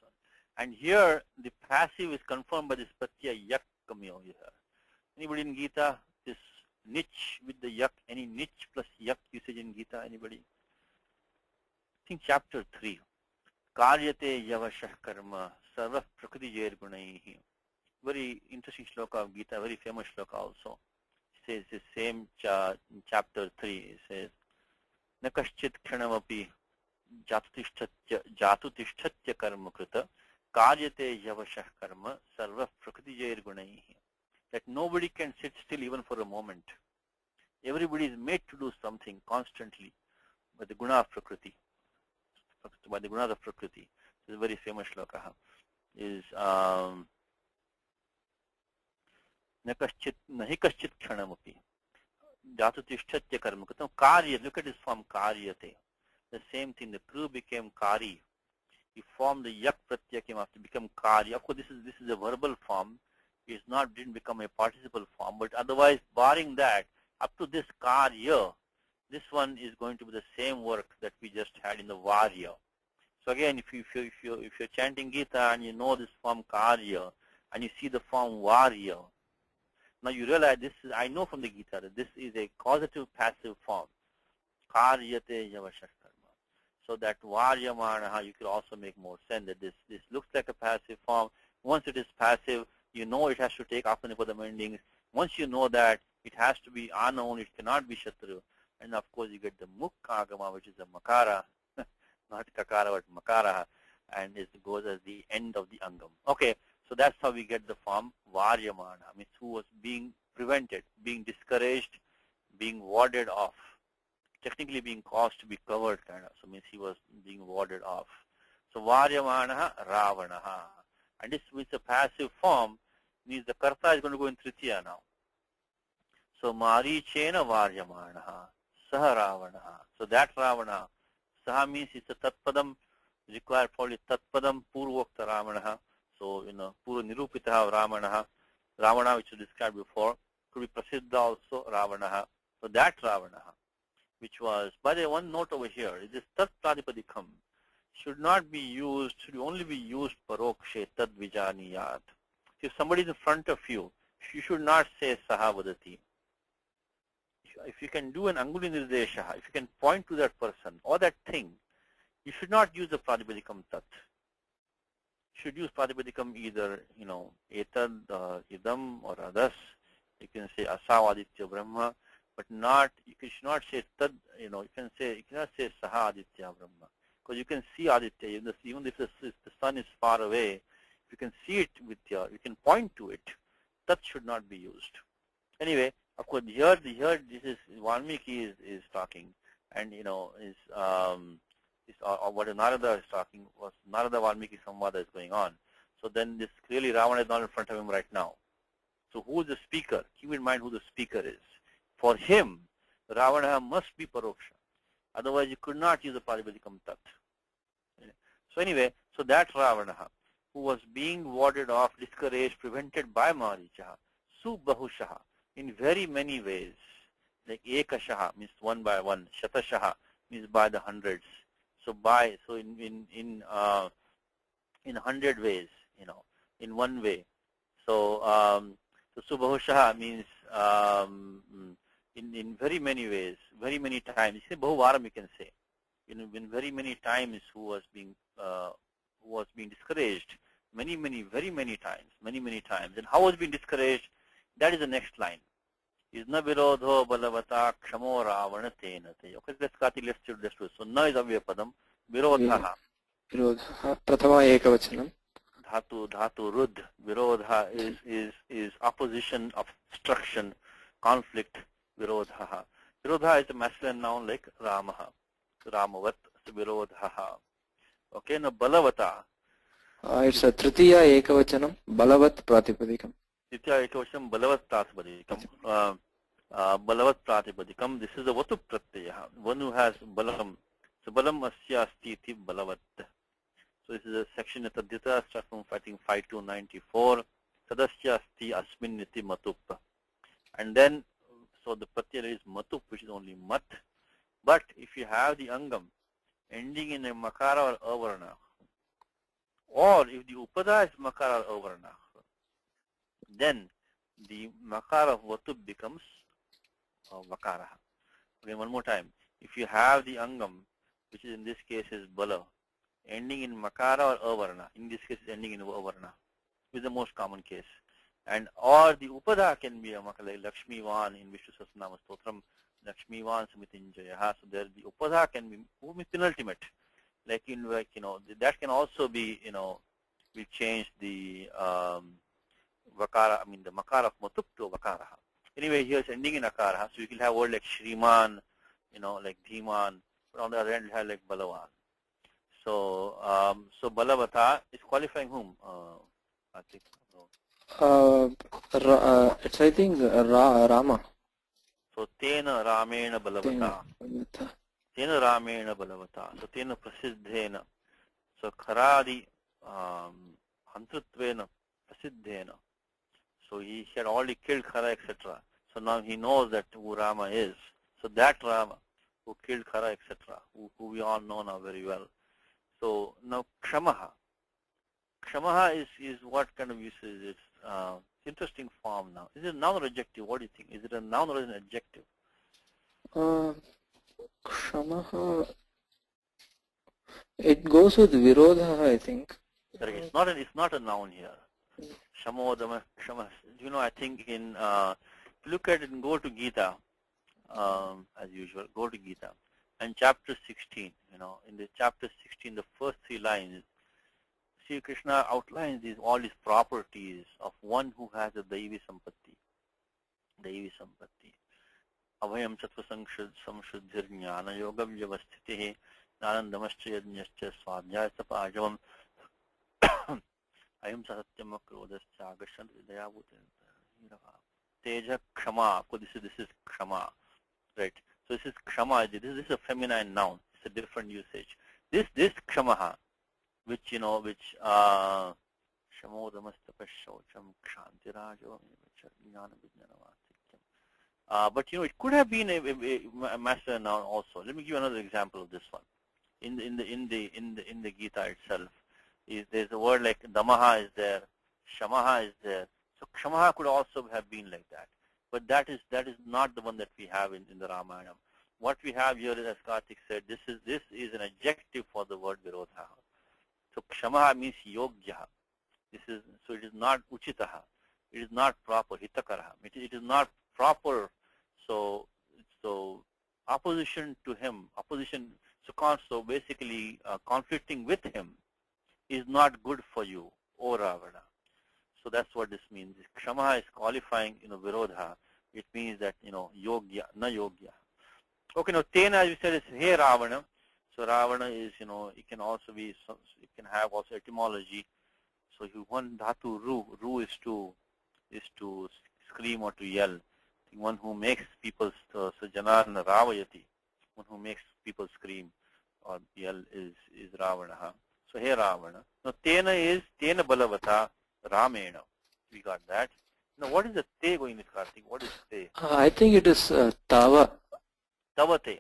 one. And here the passive is confirmed by this pratyaya yak coming over here. Anybody in Gita, this niche with the yak, any niche plus yak usage in Gita, anybody? I think chapter 3. Karyate yavashah karma sarva prakriti jair gunaihi. Very interesting shloka of Gita, very famous shloka also. It says the same chapter 3. It says, Nakaschit khanamapi jatutishtatya karma krita karyate yavashah karma sarva prakriti jair gunaihi. That nobody can sit still even for a moment. Everybody is made to do something constantly by the guna of prakriti. By the gunas of prakriti. This is a very famous shloka. Is nahi kaschit khanamapi. Dhatu tishthatya karma. Karya, look at this form, karyate. The same thing, the kru became kari. You form the yak pratyaya came after become kari. Of course, this is a verbal form. Didn't become a participle form, but otherwise, barring that, up to this karya, this one is going to be the same work that we just had in the varya. So again, if you're chanting Gita and you know this form karya, and you see the form varya, now you realize I know from the Gita that this is a causative passive form. Karyate yavashakarma. So that varyamanaha, you could also make more sense that this looks like a passive form. Once it is passive, you know it has to take apanipadam endings. Once you know that, it has to be unknown, it cannot be shatru. And of course you get the mukkagama, which is a makara, not kakara but makara, and it goes as the end of the angam. Okay, so that's how we get the form varyamana, means who was being prevented, being discouraged, being warded off. Technically being caused to be covered, kind of. So means he was being warded off. So varyamanaha ravanaha. And this means a passive form, means the karta is going to go in tritiya now. So marichena varyamanaha saha ravanaha. So that ravana, saha means it's a tatpadam, required probably tatpadam purvokta ravanaha. So purva nirupitaha ravanaha, ravana which was described before, could be prasiddha also ravanaha. So that ravanaha, which was, by the way, one note over here, this tat pradipadikam should not be used, should only be used parokshe tad vijaniyat. If somebody is in front of you, you should not say sahavadati. If you can do an anguli nirdesha, if you can point to that person or that thing, you should not use the pradipadikam tat. You should use pradipadikam either, etad, idam or adas. You can say asavaditya brahma. But not, you should not say tad, you cannot say saha aditya brahma. Because you can see aditya, even if the sun is far away, if you can see it with you can point to it, that should not be used. Anyway, of course, here this is, Valmiki is talking, and, what Narada is talking, was Narada Valmiki Samvada is going on. So then this clearly Ravana is not in front of him right now. So who is the speaker? Keep in mind who the speaker is. For him, Ravana must be paroksha. Otherwise, you could not use the paripadikam tat. So anyway, so that Ravana, who was being warded off, discouraged, prevented by Marichaha, subahushaha, in very many ways. Like ekashaha means one by one, shatashaha means by the hundreds. So in 100 ways, in one way. So subahushaha means in very many ways, very many times. You say bahuvaram, you can say. In very many times who was being discouraged, very many times. And how was being discouraged? That is the next line. Is na virodho balavata kshamo ravana tenate. Okay, let's do this. So na is avya padam. Virodha. Virodha. Prathama ekavachanam. Dhatu rud. Virodha is opposition, obstruction, conflict. Virodha. Virodha is a masculine noun like Ramaha. Ramavat. Virodha. Okay, now balavata. It's a tritiya ekavachanam. Balavat pratipadikam. Tritiya ekavachanam balavat pratipadikam. Balavat pratipadikam. This is a vatu pratyaya. One who has balam. So balam asya asti iti balavat. So this is a section of Tadita, starts from fighting 5-94. Tadasya asti asmin iti matup. And then, so the pratyaya is matup, which is only mat. But if you have the angam ending in a makara or avarna, or if the upada is makara or avarna, then the makara of vatup becomes vakara. Okay, one more time. If you have the angam, which is in this case is bala, ending in makara or avarna, in this case ending in avarna, which is the most common case. And or the upada can be a makara, like Lakshmivan in Vishnu Sahasranama Stotram, Lakshmivan Samitinjayaha. So there the upada can be penultimate. That can also be, we change the vakara, the makara of matup to vakara. Anyway, here it's ending in akara, so you can have word like Shriman, like Dhiman, but on the other hand you have like Balavan. So so Balavata is qualifying whom? It's I think Rama. So tena ramena balavata. Tena ramena balavata. So tena prasiddhena. So kharadi hantratvena prasiddhena. So he had already killed Khara, etc. So now he knows that who Rama is. So that Rama who killed Khara, etc., who we all know now very well. So now Kshamaha. Kshamaha is what kind of use is it? Interesting form now. Is it a noun or adjective? What do you think? Is it a noun or an adjective? Kshamaha. It goes with Virodha, I think. It's not a noun here. Shamodama, Kshama. You know, I think in if you look at it and go to Gita, as usual, go to Gita and chapter 16. You know, in the chapter 16, the first 3 lines, Sri Krishna outlines all these properties of one who has a Daivi Sampatti. Daivi Sampatti. Avayam Sattva Samshuddhir Jnana Yogam Vyavasthitihi Nanandamascha Yajñascha Swadhyaya Sapajavam Ayam Satyam Krodascha Agashant Vidayabhutin Teja Kshama. This is Kshama. Right. So this is Kshama. This is a feminine noun. It's a different usage. This Kshamaha, which Shamodamastapashaucham Kshantirajam but it could have been a masculine noun also. Let me give you another example of this one. In the Gita itself, there's a word like Damaha is there, Shamaha is there. So Kshamaha could also have been like that. But that is not the one that we have in the Ramayana. What we have here is, as Karthik said, this is an adjective for the word Virodha. So Kshamaha means Yogya. So it is not Uchitaha. It is not proper, Hitakaraha. It is not proper. So opposition to him, so basically conflicting with him is not good for you, O Ravana. So that's what this means. Kshamaha is qualifying, Virodha. It means that, Yogya, na Yogya. Okay, now Tena, as you said, is Hey Ravana. So Ravana is, it can also be, it can have also etymology. So one dhatu ru is to scream or to yell. One who makes people, so Janarana Ravayati, one who makes people scream or yell is Ravana. So Hey Ravana. Now Tena is Tena Balavata Ramena. We got that. Now what is the Te going with, Karthik? What is Te? I think it is Tava. Tavate.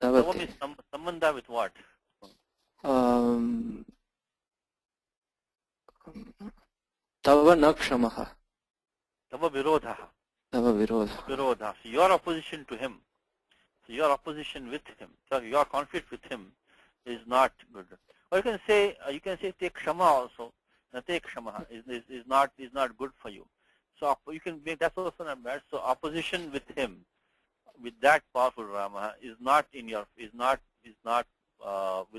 Tava means sambandha with what? Tava Nakshamaha. Tava Virodha. Tava Virodha. Virodha. So your opposition to him. So your opposition with him. So your conflict with him is not good. Or you can say take Kshama also. Take Kshama is not good for you. So you can make that's also not bad. So opposition with him, with that powerful Rama, will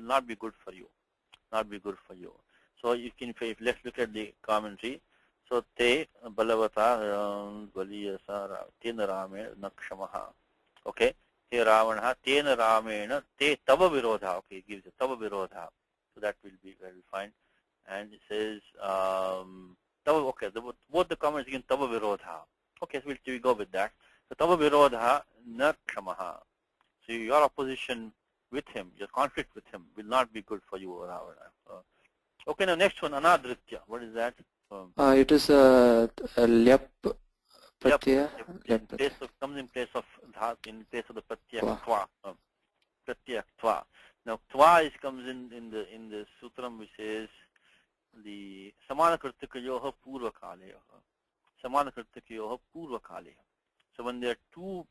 not be good for you. Not be good for you. So you can, let's look at the commentary. So te balavata baliyasa tena rame nakshamaha. Okay. Te ravana tena ramena te tava virodha. Okay, it gives it tava virodha. So that will be very fine. And it says tava. Okay, both the comments again tava virodha. Okay, so we'll go with that. So tava virodha nakshamaha. So your opposition with him, your conflict with him, will not be good for you, Ravana. Okay, now next one, anadritya. What is that? It is a lyap pratyaya. Comes in place of dhat, in place of the pratyaya tva. Pratyaya tva. Now tva comes in the sutram which says the samana kartikayoha purva kaleyoha. Samana kartikayoha purva kaleyoha. So when there are two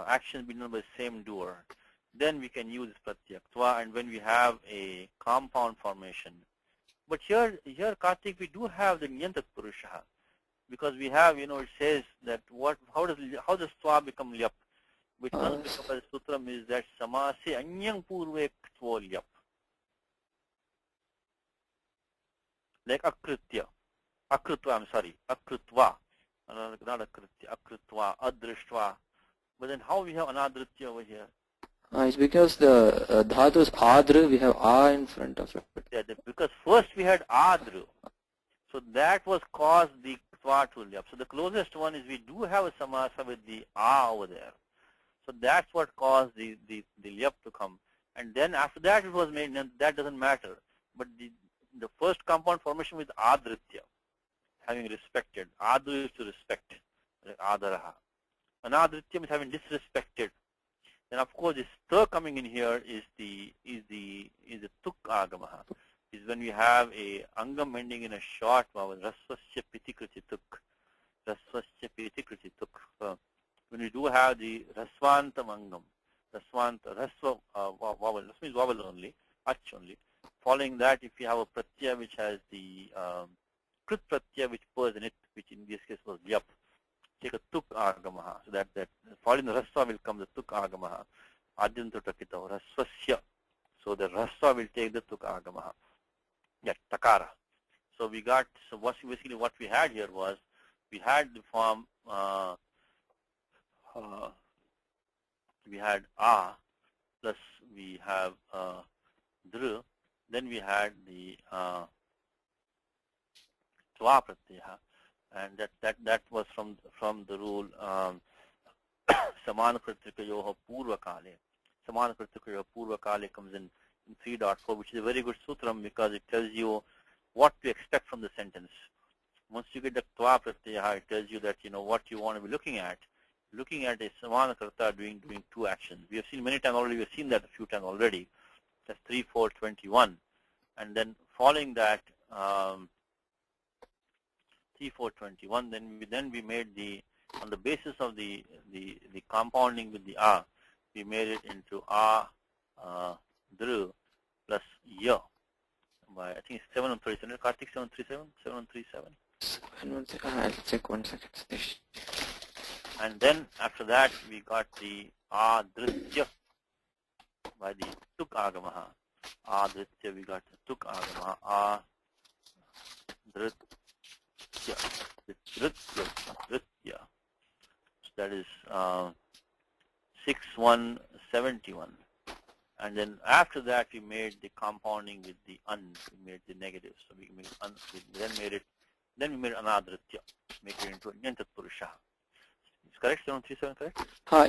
actions being done by the same doer, then we can use pratyaktva, and when we have a compound formation. But here Karthik, we do have the nyantat purusha, because we have, it says that how does tva become lyap? Which comes because by the sutram is that samase anyang purve ktvo lyap. Like akritya, akrutva, not akritya, akrutva, adrishtva. But then how we have anadritya over here? It's because the dhatu is adru, we have a in front of it. Yeah, because first we had adru. So that was caused, the tva to lyap. So the closest one is we do have a samasa with the a over there. So that's what caused the lyap to come. And then after that it was made, that doesn't matter. But the first compound formation with adritya, having respected. Adu is to respect, like adaraha. Anadritya means having disrespected. Then of course this third coming in here is the tuk agamaha. Is when we have a angam ending in a short vowel, rasvasya pitikriti tuk. Rasvasya pitikriti tuk. When we do have the rasvantam angam, rasvanta, rasva vowel, this means vowel only, ach only. Following that, if you have a pratyaya which has the krit pratyaya which purs in it, which in this case was lyap, take a tuk agamaha. So that following the rasva will come the tuk agamaha. Adyanto takita, rasvasya. So the rasva will take the tuk agamaha. Yeah, takara. So we got, so basically what we had here was, we had the form, we had a plus we have dru, then we had the tva pratyaya, and that was from the rule samana pratyakayoha purva kale. Samana pratyakayoha purva kale comes in 3.4, which is a very good sutram because it tells you what to expect from the sentence. Once you get the tva pratyaya, it tells you that what you want to be looking at. Looking at a samana karta doing two actions. We have seen many times already. We have seen that a few times already. That's 3, 4, 21, and then following that 3, 4, 21. Then we made on the basis of the compounding with the a, we made it into a dru plus ya by I think it's 737. Karthik 737, 737. I'll check 1 second. And then after that we got the adritya by the tuk agamaha. Adritya we got the tuk agamaha. Adritya. So that is 6171. And then after that we made the compounding with the we made the negative. So we made then we made anadritya, make it into Nyantat Purusha. Is correct? 737 correct?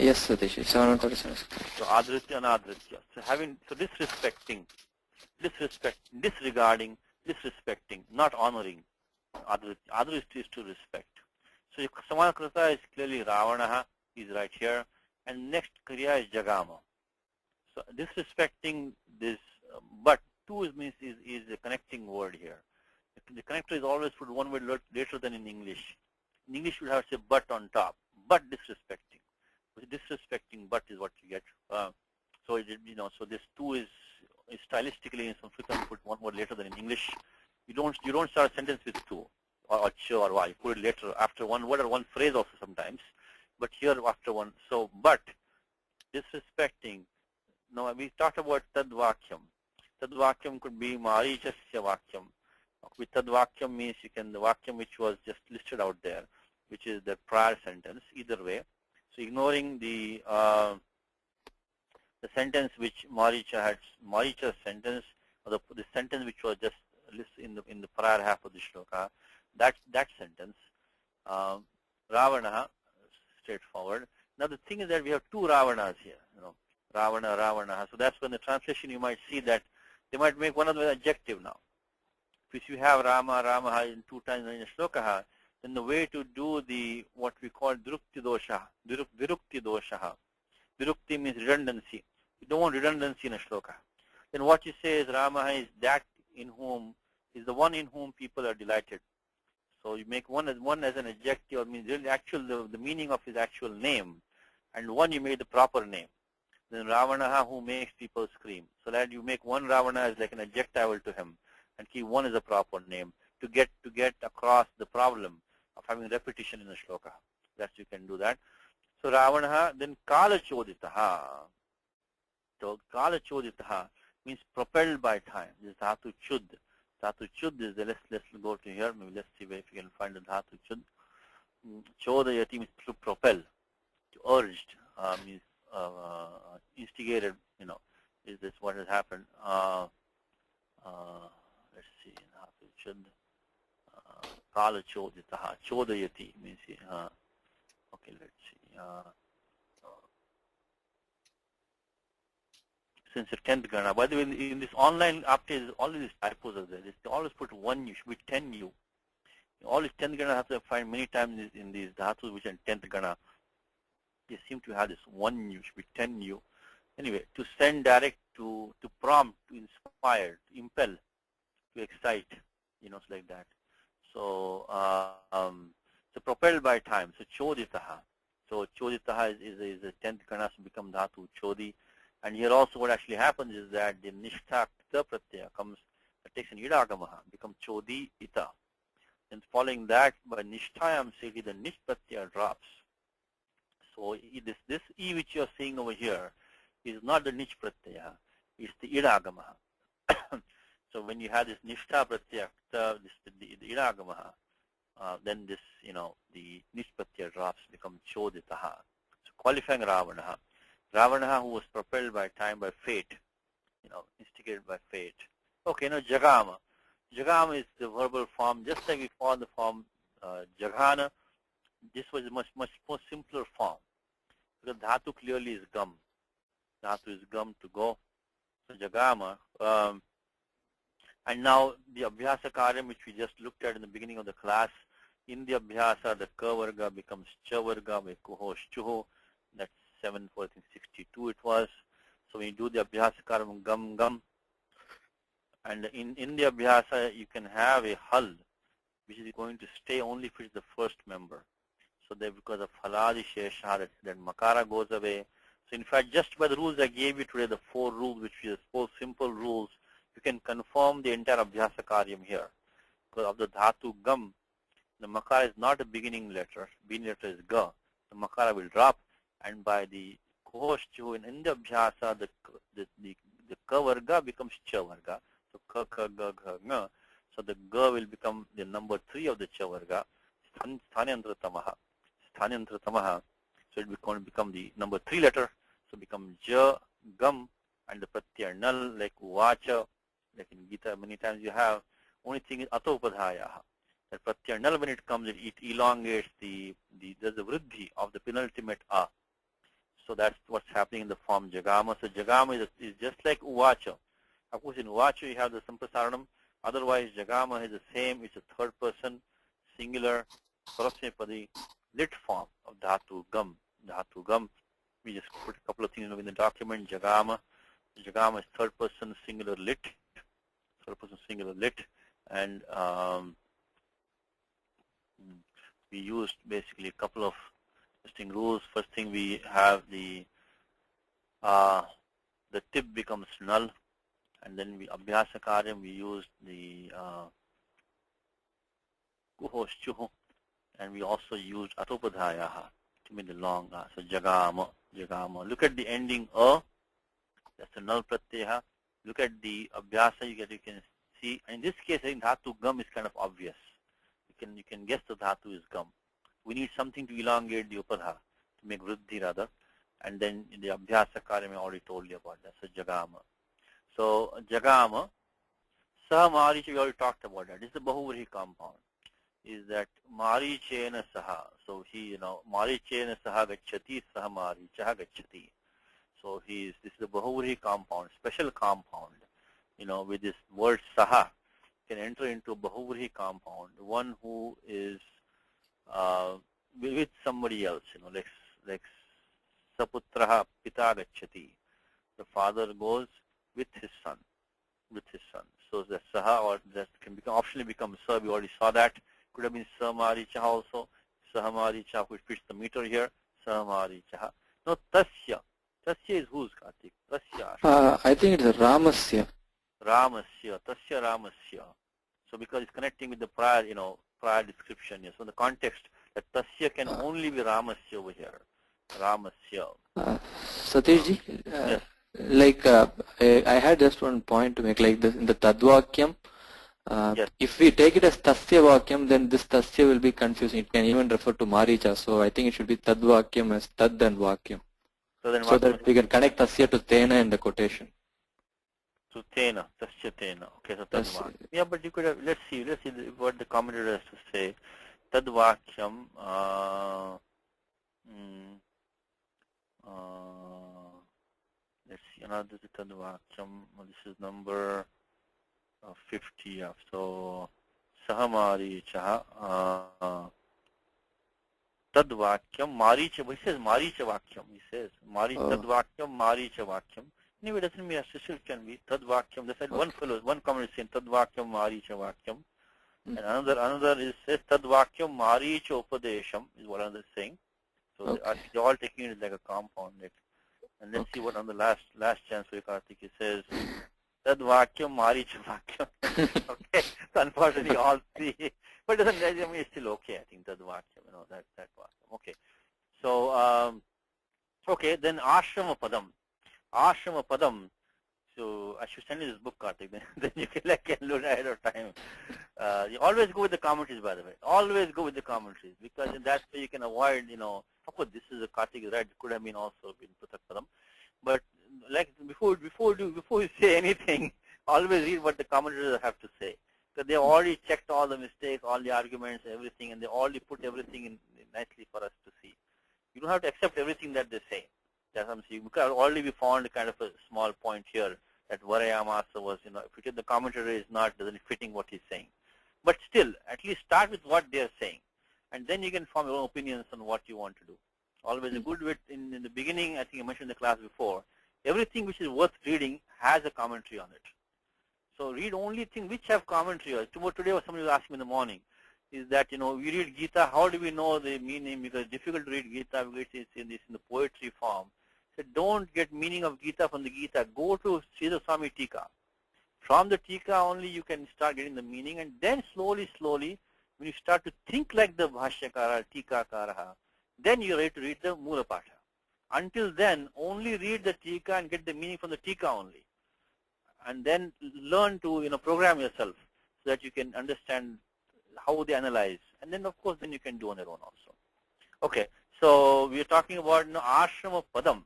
Yes, Satish. 737. So adritya and adritya. So disregarding, disrespecting, not honoring. Adritya is to respect. So samana krita is clearly Ravanaha, is right here, and next kriya is jagama. So disrespecting this, but two is a connecting word here. The connector is always put one word later than in English. In English you would have to say but on top. But disrespecting. Disrespecting but is what you get. So this two is stylistically in Sanskrit put one word later than in English. You don't start a sentence with two or ch or y. You put it later after one word or one phrase also sometimes. But here after one. So but disrespecting. Now we talked about tadvakyam. Tadvakyam could be marichasya vakyam. With tadvakyam means the vakyam which was just listed out there, which is the prior sentence, either way. So ignoring the sentence which Maricha's sentence, or the sentence which was just listed in the prior half of the shloka, that sentence, Ravana, straightforward. Now the thing is that we have two Ravanas here, Ravana. So that's when the translation you might see that they might make one of the adjective now. If you have Rama in 2 times in a shloka, then the way to do what we call virukti dosha. Virukti means redundancy. You don't want redundancy in a shloka. Then what you say is Rama is the one in whom people are delighted. So you make one as an adjective, means really the meaning of his actual name, and one you made the proper name. Then Ravana who makes people scream. So that you make one Ravana as like an adjectival to him, and keep one as a proper name to get across the problem of having repetition in a shloka. That you can do that. So Ravana, then Kala Choditaha. So Kala Choditaha means propelled by time. This is Dhatu Chud. Dhatu Chud is let's go to here. Maybe let's see if we can find the Dhatu Chud. Chodayati means to propel, to urged, means instigated. Is this what has happened? Let's see. Dhatu Chud. Kala choditaha. Chodayati means, okay, let's see. Since the 10th Gana. By the way, in this online update, all these typos are there. They always put 1 U, should be 10 U. All these 10th Gana have to find many times in these dhatus which are 10th Gana. They seem to have this 1 U, should be 10 U. Anyway, to send direct, to prompt, to inspire, to impel, to excite, it's like that. So, so propelled by time. So choditaha. So choditaha is the 10th Gana to become dhatu, chodi. And here also what actually happens is that the nishtha pratyaya comes, takes an idagamaha, becomes chodi ita. And following that, by nishtayam seti, the nish pratyaya drops. So this e which you are seeing over here is not the nish pratyaya, it's the idagamaha. So when you have this nishtha pratyaya, the idagamaha, then this, the nish pratyaya drops, become choditaha. So qualifying Ravanaha. Ravana, who was propelled by time, by fate, instigated by fate. Okay, now Jagama. Jagama is the verbal form, just like we found the form Jaghana. This was a much more simpler form. Because Dhatu clearly is Gam. Dhatu is Gam, to go. So Jagama. And now the Abhyasa Karyam, which we just looked at in the beginning of the class, in the Abhyasa, the Ka Varga becomes Cha Varga, by Kuho, Chuho. That's 7/4/62 it was. So when you do the Abhyasa Karam Gam Gam, and in the Abhyasa you can have a Hal, which is going to stay only if it's the first member. So that because of Haladi Shesha, that Makara goes away. So in fact, just by the rules I gave you today, the 4 rules, which is 4 simple rules, you can confirm the entire Abhyasa Karyam here. Because of the Dhatu Gam, the Makara is not a beginning letter. Beginning letter is Ga. The Makara will drop. And by the Kohoschu in the Abhyasa, the Ka Varga becomes Cha Varga. So Ka, Ka, Ga, Ga, Nga. So the Ga will become the number 3 of the Cha Varga. Sthanyantra Tamaha. So it will become the number 3 letter. So become Ja, Gam, and the Pratyaya Null, like Vacha, like in Gita many times you have. Only thing is Atopadhayaha. That Pratyaya Null, when it comes, it elongates there's a Vriddhi of the penultimate A. So that's what's happening in the form Jagama. So Jagama is just like Uvacha. Of course, in Uvacha you have the Sampasaranam. Otherwise, Jagama is the same. It's a third person, singular, Sarasvapadi, lit form of Dhatu Gam. Dhatu Gam. We just put a couple of things in the document. Jagama. Jagama is third person, singular, lit. Third person, singular, lit. And we used basically a couple of interesting rules. First thing, we have the tip becomes null, and then we Abhyasa Karyam, we used the Kuho Chuho, and we also used Atopadhayaha to mean the long So Jagama, Jagama. Look at the ending A, that's the null Pratyaha. Look at the Abhyasa, you can see. In this case, I think Dhatu Gam is kind of obvious. You can guess the Dhatu is Gam. We need something to elongate the Upadha, to make Vriddhi rather. And then in the Abhyasa Karyam, I already told you about that. So Jagama. So Jagama, Saha Maricha, we already talked about that. This is the Bahuvrihi compound. Is that Marichena Saha. So he, Marichena Saha Gacchati, Saha Marichaha Gacchati. So this is the Bahuvrihi compound, special compound. With this word Saha, can enter into a Bahuvrihi compound, one who is with somebody else, like Saputraha Pita Gacchati. The father goes with his son. So the Saha, or that can optionally become Sa. We already saw that. Could have been Samaricha also. Sahamaricha, which fits the meter here. Sahamaricha. No, Tasya. Tasya is whose, Kartik? Tasya. I think it's Ramasya. Ramasya. Tasya Ramasya. So because it's connecting with the prior, prior description. So the context, that Tasya can only be Ramasya over here. Ramasya. Satishji, yes. Like I had just one point to make, like this in the Tadvakyam. Yes. If we take it as Tasya Vakyam, then this Tasya will be confusing. It can even refer to Maricha. So I think it should be Tadvakyam as Tad and Vakyam. So that we can connect Tasya to Tena in the quotation. Sutena, tasyatena. Okay, so tadvakyam. Yeah, but you could have, let's see what the commentator has to say. Tadvakyam, let's see, another tadvakyam. This is number 50. So, sahamari chaha. Tadvakyam maricha. He says maricha vakyam. He says tadvakyam maricha vakyam. Anyway, it doesn't mean a still can be tadvakyam. That's like one comment is saying tadvakyam maricha vakyam, and another is says tadvakyam maricha upadesham is what another is saying. So they're all taking it like a compound. And let's see what on the last chance for Karthik it says tadvakyam maricha vakyam. Okay, so unfortunately all three. But it doesn't, I mean, it's still okay, I think, tadvakyam, that vakyam. Okay. So, okay, then ashrama padam. Ashrama padam. So, I should send you this book, Karthik, then you can learn ahead of time. You always go with the commentaries, by the way. Always go with the commentaries, because in that way you can avoid, of course, this is a Karthik is right, it could have been also been Putak padam. But, like, before you say anything, always read what the commentators have to say. Because they already checked all the mistakes, all the arguments, everything, and they already put everything in nicely for us to see. You don't have to accept everything that they say. That's what I'm saying. Because already we found kind of a small point here that Varayamasa was, if you take the commentary is not doesn't fitting what he's saying. But still, at least start with what they're saying, and then you can form your own opinions on what you want to do. Always a good way in the beginning. I think I mentioned in the class before. Everything which is worth reading has a commentary on it. So read only things which have commentary. Today somebody was asking me in the morning, is that, we read Gita, how do we know the meaning? Because it's difficult to read Gita because it's in the poetry form. So don't get meaning of Gita from the Gita. Go to Sridhar Swami Tika. From the Tika only you can start getting the meaning, and then slowly, when you start to think like the Bhashyakara, Tikakara, then you're ready to read the Mula Patha. Until then, only read the Tika and get the meaning from the Tika only. And then learn to program yourself so that you can understand how they analyze, and then of course then you can do on your own also. Okay, so we are talking about ashrama padam.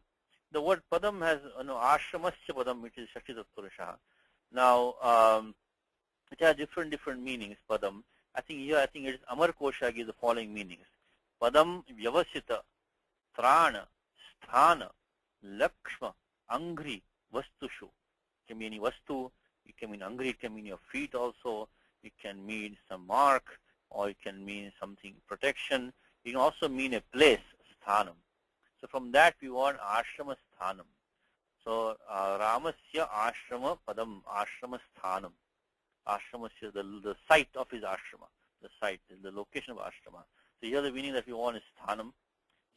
The word padam has ashramasya padam, which is Shakti Tatpurusha. Now it has different meanings. Padam. I think it is Amar Kosha gives the following meanings: padam vyavasita, trana, sthana, lakshma, angri, vastushu. It can mean any vastu, it can mean angri, it can mean your feet also, it can mean some mark, or it can mean something protection. It can also mean a place, sthanam. So from that we want ashrama sthanam. So Ramasya ashrama padam, ashrama sthanam. Ashrama is the site of his ashrama, the site, the location of ashrama. So here the meaning that we want is sthanam.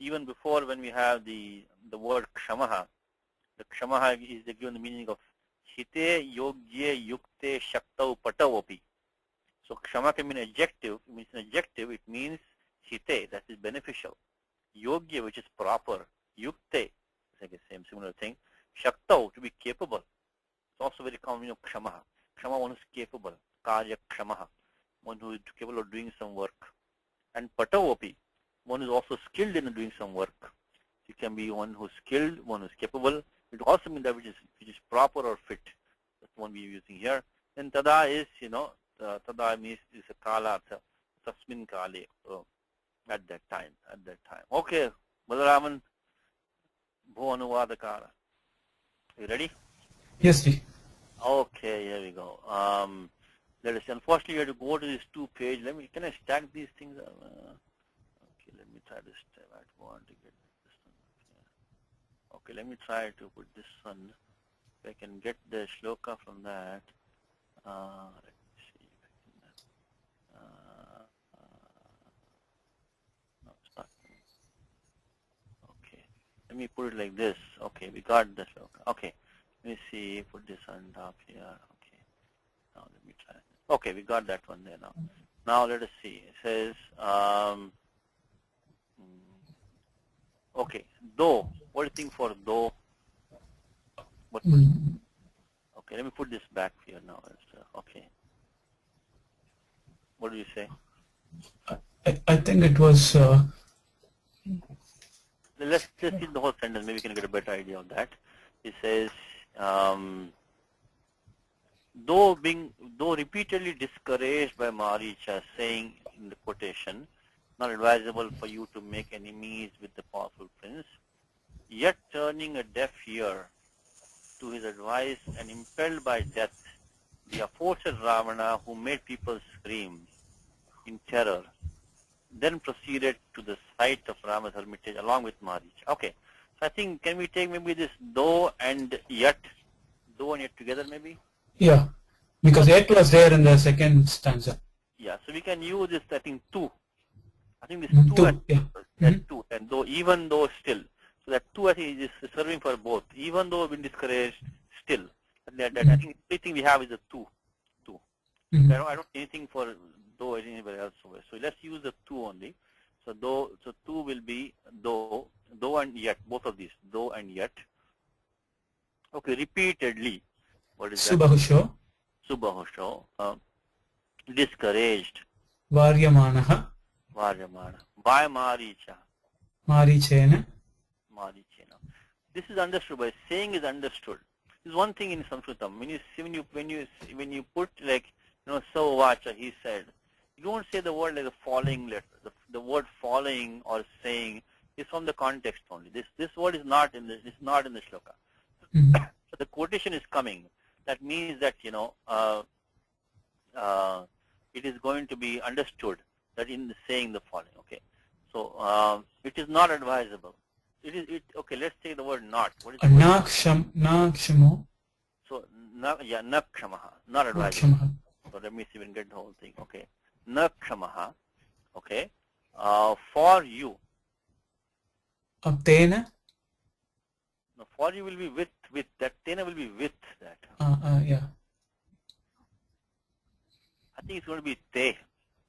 Even before, when we have the word kshamaha, the kshamaha is given the meaning of hite, yogye, yukte, shaktau, patavopi. So kshama can mean adjective. It means an adjective. It means hite, that is beneficial. Yogya, which is proper. Yukte, it's like the same similar thing. Shaktau, to be capable. It's also very common meaning of kshamaha. Kshama, one who is capable. Karya kshamaha, one who is capable of doing some work. And patavopi, one is also skilled in doing some work. It can be one who is skilled, one who is capable. It also means that which is proper or fit. That's the one we are using here. Then tada is, tada means is a kala, tasmin kale. So at that time. Okay, Balaraman, bho anuvadakara. You ready? Yes, sir. Okay, here we go. Let us see. Unfortunately, you have to go to this 2-page. Can I stack these things? Okay, let me try this. I want to get this one. Okay, let me try to put this one. If I can get the shloka from that. Let me see if I can. No, it's not. Okay, let me put it like this. Okay, we got the shloka. Okay, let me see. Put this on top here. Okay, now let me try. Okay, we got that one there now. Now let us see. It says, okay, though. What do you think for though? What? Okay, let me put this back here now. Okay. What do you say? I think it was... Let's just see the whole sentence. Maybe we can get a better idea of that. It says, though repeatedly discouraged by Maricha, saying in the quotation, not advisable for you to make enemies with the powerful prince, yet turning a deaf ear to his advice and impelled by death, the aforesaid Ravana, who made people scream in terror, then proceeded to the site of Rama's hermitage along with Maricha. Okay, so I think, can we take maybe this though and yet together maybe? Yeah, because yet was there in the second stanza. Yeah, so we can use this, I think, two. I think this Mm, two, yeah. that two, and though, even though, still. So that two, I think, is serving for both. Even though been discouraged, still. I think the only thing we have is the two. Mm-hmm. I don't see anything for though or anywhere else. So let's use the two only. So two will be though and yet, both of these, though and yet. Okay, repeatedly. What is that? Subahusho. Subahusho. Discouraged. Varyamanaha. Varyamana. By Maricha. Marichena. Marichena. This is understood. By saying is understood. There's one thing in Sanskritam. When you put like, so vacha, he said, you don't say the word like the falling letter. The word falling or saying is from the context only. This word is not in the shloka. Mm-hmm. So the quotation is coming. That means that it is going to be understood that in the saying the following. Okay, so it is not advisable. Okay, let's take the word not. What is the word? Nakshamo. So nakshamaha, not advisable. Nakshamaha. So let me see if we can get the whole thing. Okay, nakshamaha. Okay, for you. Tena. No, for you will be with that. Tena will be with that. Yeah. I think it's going to be te.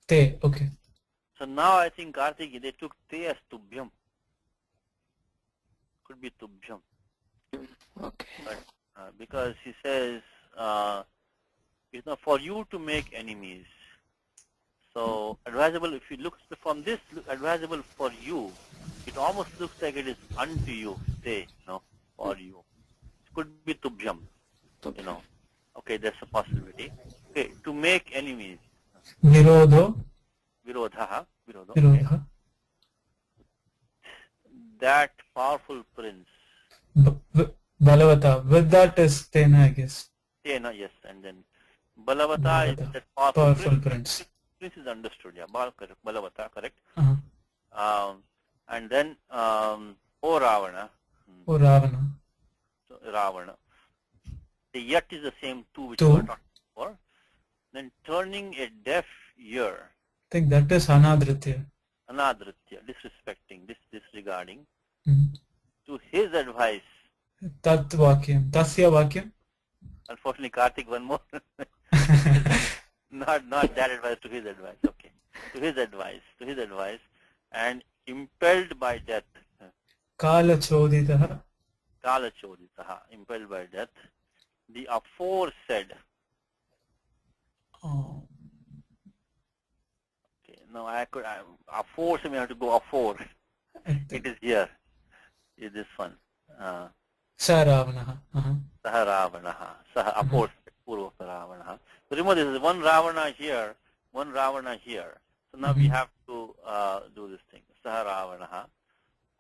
Te. Okay. So now I think Karthik, they took te as tubhyam. Could be tubhyam. Okay. But, because he says it's not for you to make enemies. So advisable, if you look from this, advisable for you, it almost looks like it is unto you, say, for you. It could be tubhyam, Okay, that's a possibility. Okay, to make enemies. Virodho. Virodha. Virodha. Okay. That powerful prince. Balavata. With that is Tena, I guess. Tena, yes, and then Balavata is that powerful prince. Prince is understood, yeah. Balavata, correct. And then O Ravana. O Ravana. So Ravana. The yet is the same two which we were talking before. Then turning a deaf ear. I think that is Anadritya. Anadritya, disrespecting, disregarding. Mm-hmm. To his advice. Tat Vakyam. Tasya Vakyam. Unfortunately, Karthik, one more. not that advice, to his advice. Okay. To his advice. And impelled by death. Kala Choditaha. Kala Choditaha. Impelled by death. The aforesaid. Oh. Okay. Now aforesaid, we have to go afore. It is here. Is this one. Saravanaha. Saha Ravanaha. Saha aforesaid. Purva Ravanaha. So remember, this is one Ravana here, one Ravana here. So now we have to do this thing. Saha Ravanaha,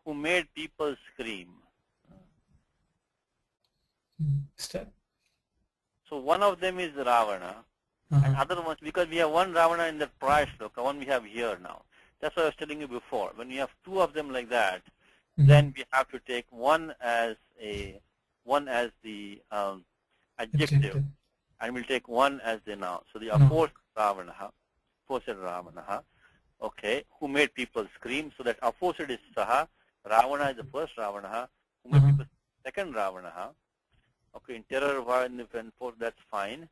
who made people scream. Step. So one of them is Ravana, and other ones, because we have one Ravana in the prior shloka, one we have here now. That's what I was telling you before. When we have two of them like that, then we have to take one as the adjective, and we'll take one as the noun. So the aforesaid Ravana, okay, who made people scream. So that aforesaid is Saha, Ravana is the first Ravana, who made people second Ravana. Okay, in terror, and forth, that's fine.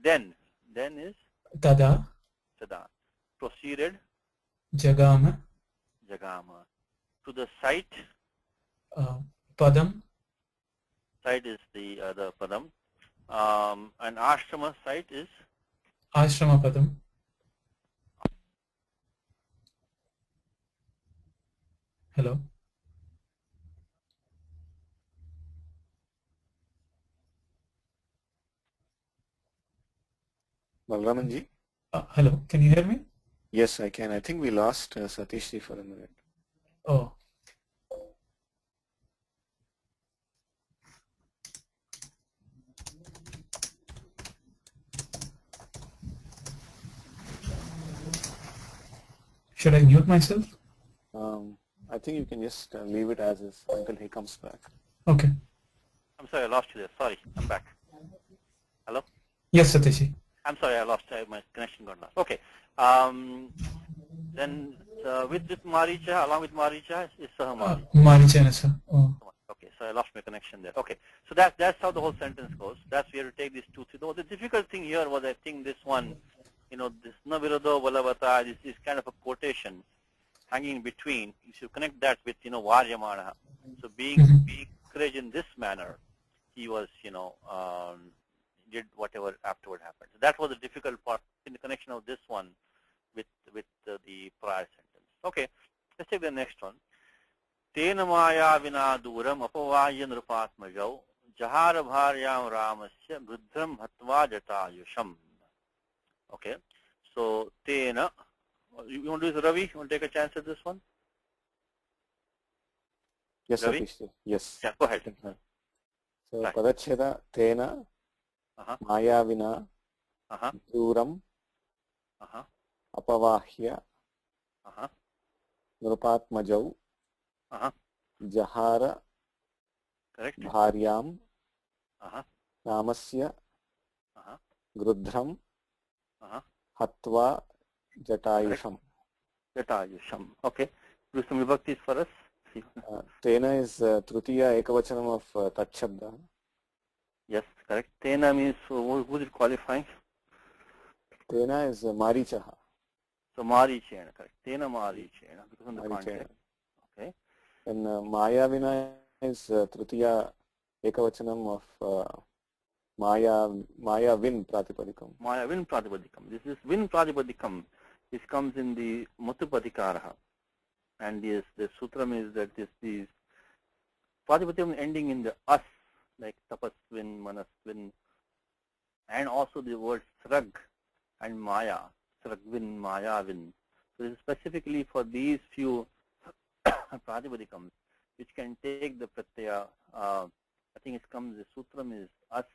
Then is Tada. Proceeded. Jagama. To the site. Padam. Site is the Padam. And Ashrama site is? Ashrama Padam. Hello. Balramanji? Hello, can you hear me? Yes, I can. I think we lost Satishji for a minute. Oh. Should I mute myself? I think you can just leave it as is until he comes back. Okay. I'm sorry, I lost you there. Sorry, I'm back. Hello? Yes, Satishi. I'm sorry, I lost. My connection got lost. Okay. Then with Maricha, along with Maricha, is Sahamari. Marichanasa. Oh. Okay, so I lost my connection there. Okay, so that's how the whole sentence goes. That's where you take these two, three. Though the difficult thing here was, I think, this one, this Navirodo Valavata, this is kind of a quotation hanging in between. You should connect that with, Varyamana. So being encouraged in this manner, he was, did whatever afterward happened. So that was the difficult part in the connection of this one with the prior sentence. Okay, let's take the next one. Tena maya vina duram apavaya nrupatmajau jahara bharyam ramasya vruddham hatva jatayusham. Okay, so tena, you want to do this, Ravi? You want to take a chance at this one? Yes, Ravi? Satishji. Yes. Yeah, go ahead. So, Right. Padacheda Tena Maya Vina Duram Apavahya Nrupatmajau Jahara Correct. Bharyam Ramasya Grudhram Hatva Jatayusham. Jatayusham. Okay. Do some vibhaktis for us. Tena is Trutiya Ekavachanam of Tat Shabda. Yes, correct. Tena means, who is it qualifying? Tena is Marichaha. So Marichena, correct. Tena Marichena, because of the context. Okay. And Maya Vina is Trutiya Ekavachanam of Maya Vin Pratipadikam. Maya Vin Pratipadikam. This is Vin Pratipadikam. This comes in the Matupadikaraha. And the sutram is that these Pratipadikam ending in the as, like Tapasvin, Manasvin, and also the word Srag and Maya, Sragvin, Mayavin. So this is specifically for these few Pratipadikams, which can take the pratyaya. I think it comes, the sutram is as.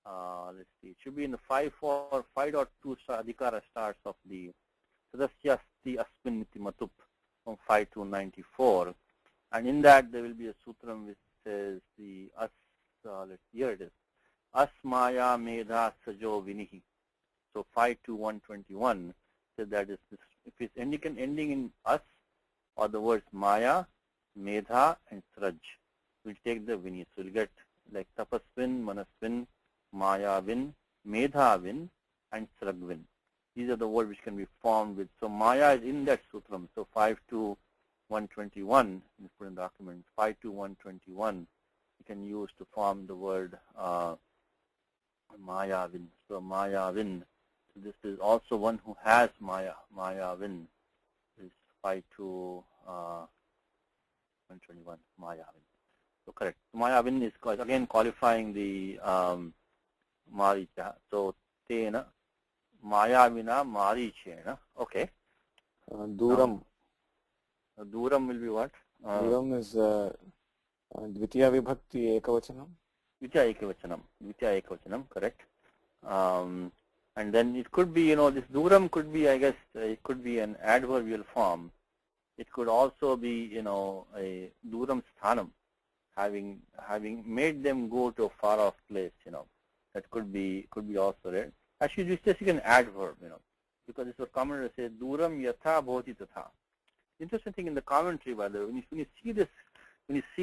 Let's see, it should be in the 5.2 adhikara starts of the Sadasyasti Asmin Iti Matup from 5.294. And in that there will be a sutram which says the as, here it is, as maya medha sajo vinihi. So 5.2.121 says that is this, if it's ending in as or the words maya, medha and sraj, we'll take the vini. So we'll get like tapasvin, manasvin, mayavin, medhavin and sragvin. These are the words which can be formed with. So maya is in that sutram. So 5.2.121, you put in the document, 5.2.121, you can use to form the word mayavin. So mayavin, so this is also one who has maya. Mayavin is 5.2.121, mayavin. So correct. Mayavin is again qualifying the Maricha. So Tena Mayavina Marichena. Okay. Duram. Duram will be what? Duram is Dvitiya Vibhakti Ekavachanam. Dvitiya Ekavachanam, correct. And then it could be, this Duram could be, I guess, it could be an adverbial form. It could also be, a Duram Sthanam, having made them go to a far off place, that could be also read. Actually, it's just an adverb, because this is a commentary that says Duram Yatha Bhoti Tatha. Interesting thing in the commentary, by the way, when you see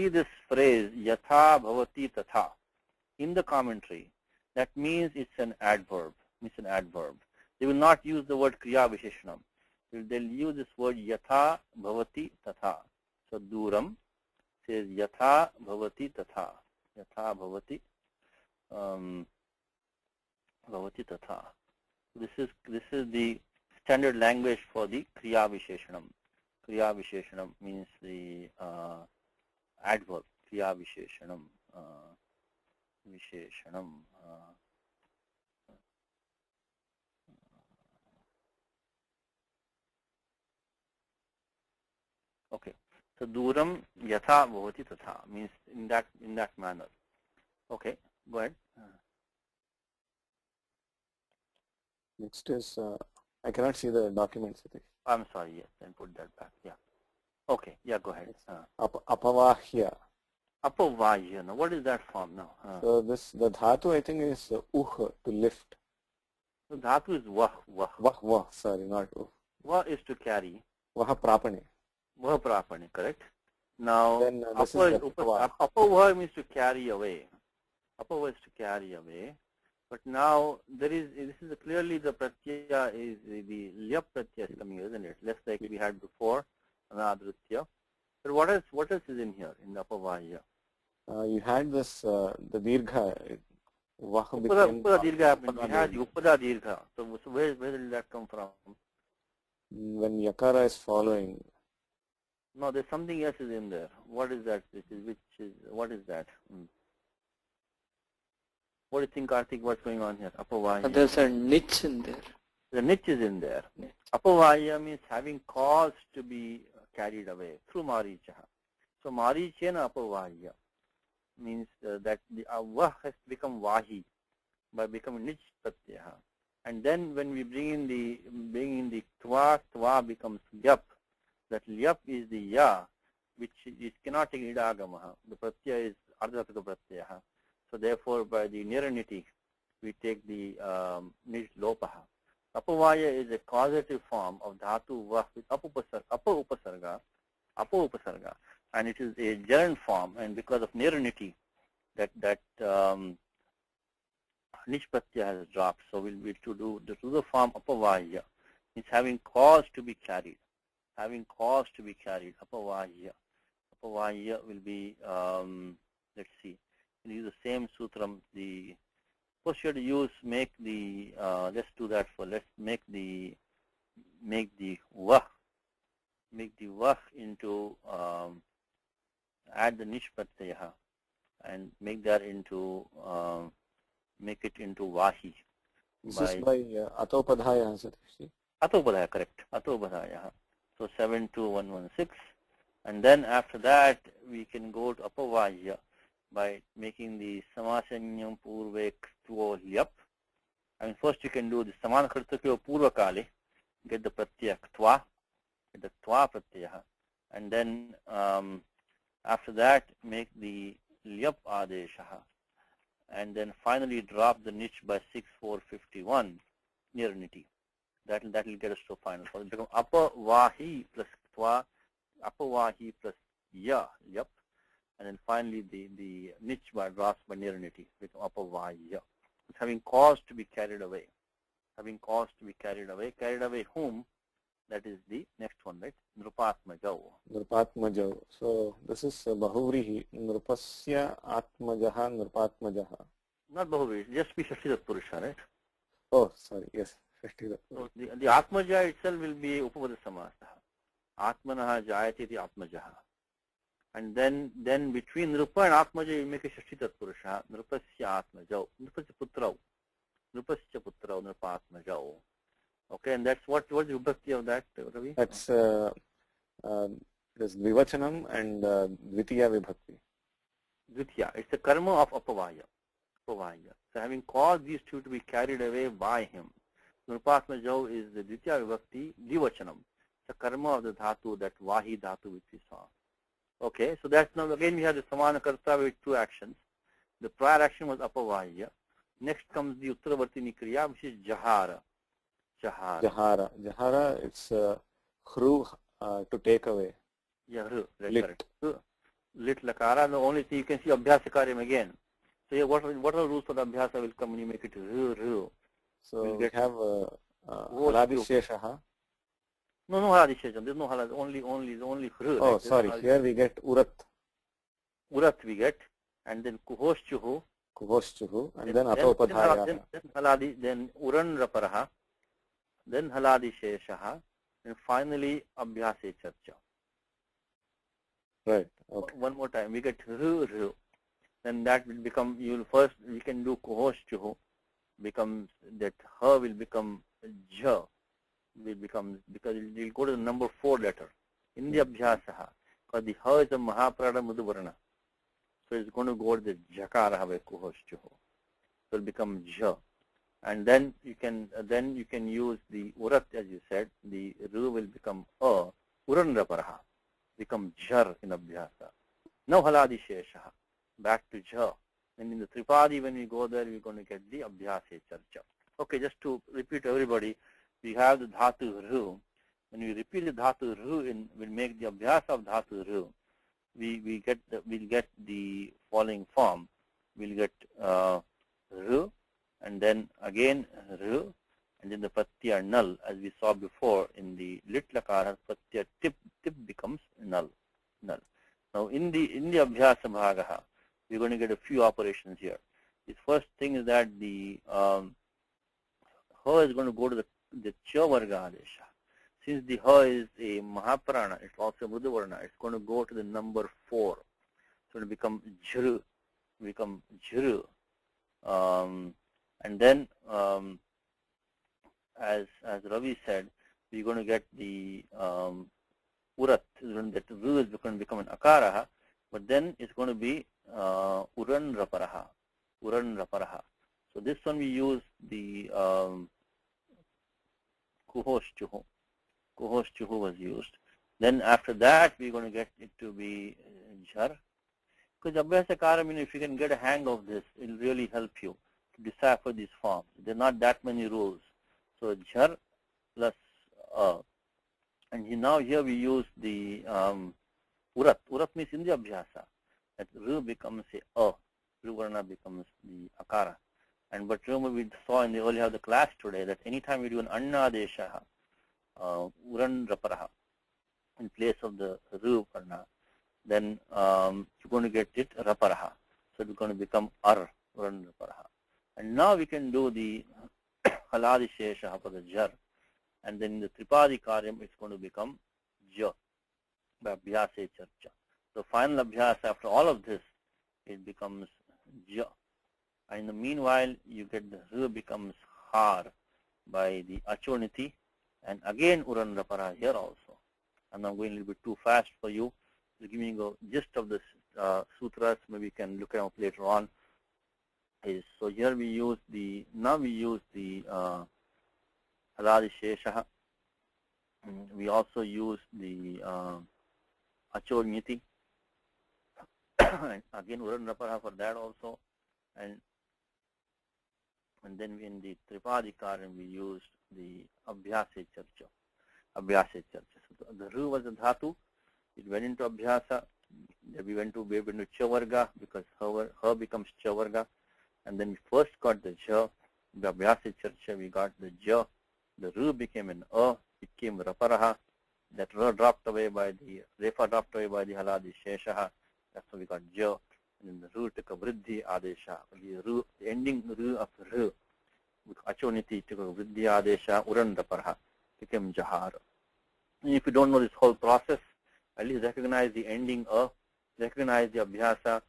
this phrase Yatha Bhavati Tatha in the commentary, that means it's an adverb. They will not use the word Kriya Visheshanam. They'll use this word Yatha Bhavati Tatha. So Duram says Yatha Bhavati Tatha. Yatha Bhavati Bhavati Tatha. This is the standard language for the Kriya Visheshanam. Kriya Visheshanam means the adverb. Kriya Visheshanam. So duram yatha bhavati tatha means in that manner. Okay, go ahead. Next is, I cannot see the documents. I'm sorry, yes, then put that back. Yeah. Okay, yeah, go ahead. Apavahya. Apavahya. Now, what is that form now? So the dhatu I think is to lift. So dhatu is vah. Vah, sorry, not Vah is to carry. Vaha prapane. Vaha prapane, correct? Now, Then this is apavah means to carry away. Apavah is to carry away. But now this is clearly the pratyaya is the lyap pratyaya is coming, isn't it? Less like we had before, anadritya. But what else is in here in the apavahya? You had this the dirgha. Upada dirgha. We had upada dirgha. So where did that come from? When yakara is following. No, there's something else is in there. What is that? What is that? What do you think, Karthik? What's going on here? Apavahya. There's a niche in there. The niche is in there. Apavahya means having cause to be carried away through marichaha. So marichena apavahya means that the vah has become vahi by becoming niche pratyaha. And then when we bring in the tva becomes lyap. That lyap is the ya, which is cannot take idagamaha. The pratyaya is ardhataka pratyaha. So therefore, by the neranity, we take the nish lopaha. Apavahya is a causative form of dhatu vah with apa upasarga, and it is a gerund form. And because of neranity, that nish pratyaya has dropped. So we'll to do the form apavahya. It's having cause to be carried. Having cause to be carried. Apavahya. Apavahya will be let's see. We'll use the same sutram. First you have to let's do that for, let's make the vah into, add the nish pratyaya and make that into, make it into vahi. This is by atopadhaya answer. Atopadhaya, correct. Atopadhaya. So 72116. And then after that, we can go to apavahya by making the samasanyam purve kstvo lyap. I mean, first you can do the samana kartapyo purva kale, get the pratyaya ktva, get the tva pratyaya, and then after that make the lyap adeshaha, and then finally drop the niche by 6451 neranity. That will get us to final. So it becomes apavahi plus ktva, apavahi plus ya, lyap. And then finally, the niche bar drops by neranity with apavahya. It's having cause to be carried away. Having cause to be carried away. Carried away whom? That is the next one, right? Nrupatmajau. Nrupatmajau. So this is bahuvrihi. Nrupasya atmajaha nrupatmajaha. Not bahuvrihi, just be Shashtidat Purusha, right? Oh, sorry. Yes. Shashtidat. So the atmaja itself will be upavada samasa. Atmanaha jayati the atmajaha. And then between Nrupa and Atmaja, you make a Shashtitat Purusha, Nrupasya Atmajau, Nrupasya Putrau, Nrupasya Putrau, Nrupa Atmajau. Okay, and that's what was the vibhakti of that, Ravi? That's there's Dvivachanam and Dvitiya Vibhakti. Dvitiya, it's the karma of Apavahya. So having caused these two to be carried away by him. Nrupa Atmajau is the Dvitiya Vibhakti, Dvivachanam. The karma of the dhatu, that Vahi dhatu which we saw. Okay, so that's now again we have the samana karta with two actions. The prior action was apavahya. Next comes the uttaravartini kriya, which is jahara. Jahara, it's khru to take away. Yeah, that's lit. Correct. Lit lakara. The only thing you can see abhyasakaryam again. So here, what are the rules for the abhyasa will come when you make it ru. So we have haladisheshaha. No haladishesham. There's no halad. Only khru. Oh, right? sorry. Here we get urat. Urat we get, and then kuhoschuhu. And then atopadhaya. Then haladi, then uran raparaha, then haladi sheshaha, and finally abhyase charcha. Right. Okay. One more time, we get ru. Then that will become, we can do kuhoschuhu, becomes that ha will become ja. Will become, because it will go to the number 4 letter in the abhyasaha. Because the ha is a mahaprana mudhuvarna. So it's going to go to the jakara have kuhoshchuho. So it'll become ja. And then you can use the urat, as you said. The ru will become a uranraparaha, become jar in abhyasa. Now haladi sheshaha, back to ja. And in the tripadi, when we go there, we're going to get the abhyasa charcha. Okay, just to repeat everybody, we have the dhatu ru. When we repeat the dhatu ru, we'll make the abhyasa of dhatu ru. We'll get the following form. We'll get ru, and then again ru, and then the pratyaya null, as we saw before in the lit lakara, pratyaya tip becomes null. Now in the abhyasa bhagaha, we're going to get a few operations here. The first thing is that the ha is going to go to the cha varga adesha. Since the ha is a mahaprana, it's also mudhuvarna, it's going to go to the number 4. So it will become jru, and then as Ravi said, we're going to get the urat. That ru is going to become an akaraha, but then it's going to be uran raparaha. So this one we use the kuhoshchuho. Kuhoshchuho was used. Then after that, we're going to get it to be jar. Because abhyasa kara, if you can get a hang of this, it will really help you to decipher these forms. There are not that many rules. So jar plus and now here we use the urat. Urat means in the abhyasa. That ru becomes a. Ru varna becomes the akara. But remember, we saw in the earlier of the class today that anytime we do an anna desha, uran raparaha, in place of the ru varna, then you're going to get it raparaha. So it's going to become ar, uran raparaha. And now we can do the haladi shesha for the jar. And then in the tripadi karyam, it's going to become ja, by abhyasa charcha. So final abhyasa, after all of this, it becomes ja. And in the meanwhile, you get the ru becomes har by the achoniti, and again uran rapara here also. And I'm going a little bit too fast for you. Just giving you a gist of the sutras. Maybe you can look at them later on. So here we use the haladi shesha. We also use the achoniti. And again uran rapara for that also. And then in the tripadi karyam we used the abhyasa charcha. So the ru was a dhatu. It went into abhyasa. We went to cha varga because her becomes cha varga. And then we first got the ja, the abhyasa charcha. We got the ja. The ru became an a. It came raparaha. That ra dropped away by the refa dropped away by the haladi sheshaha. That's how we got ja. And then the ru took a vriddhi adesha. The ending ru of ru with achoniti took a vriddhi adesha, uran raparaha, became jahar. And if you don't know this whole process, at least recognize the ending recognize the abhyasa,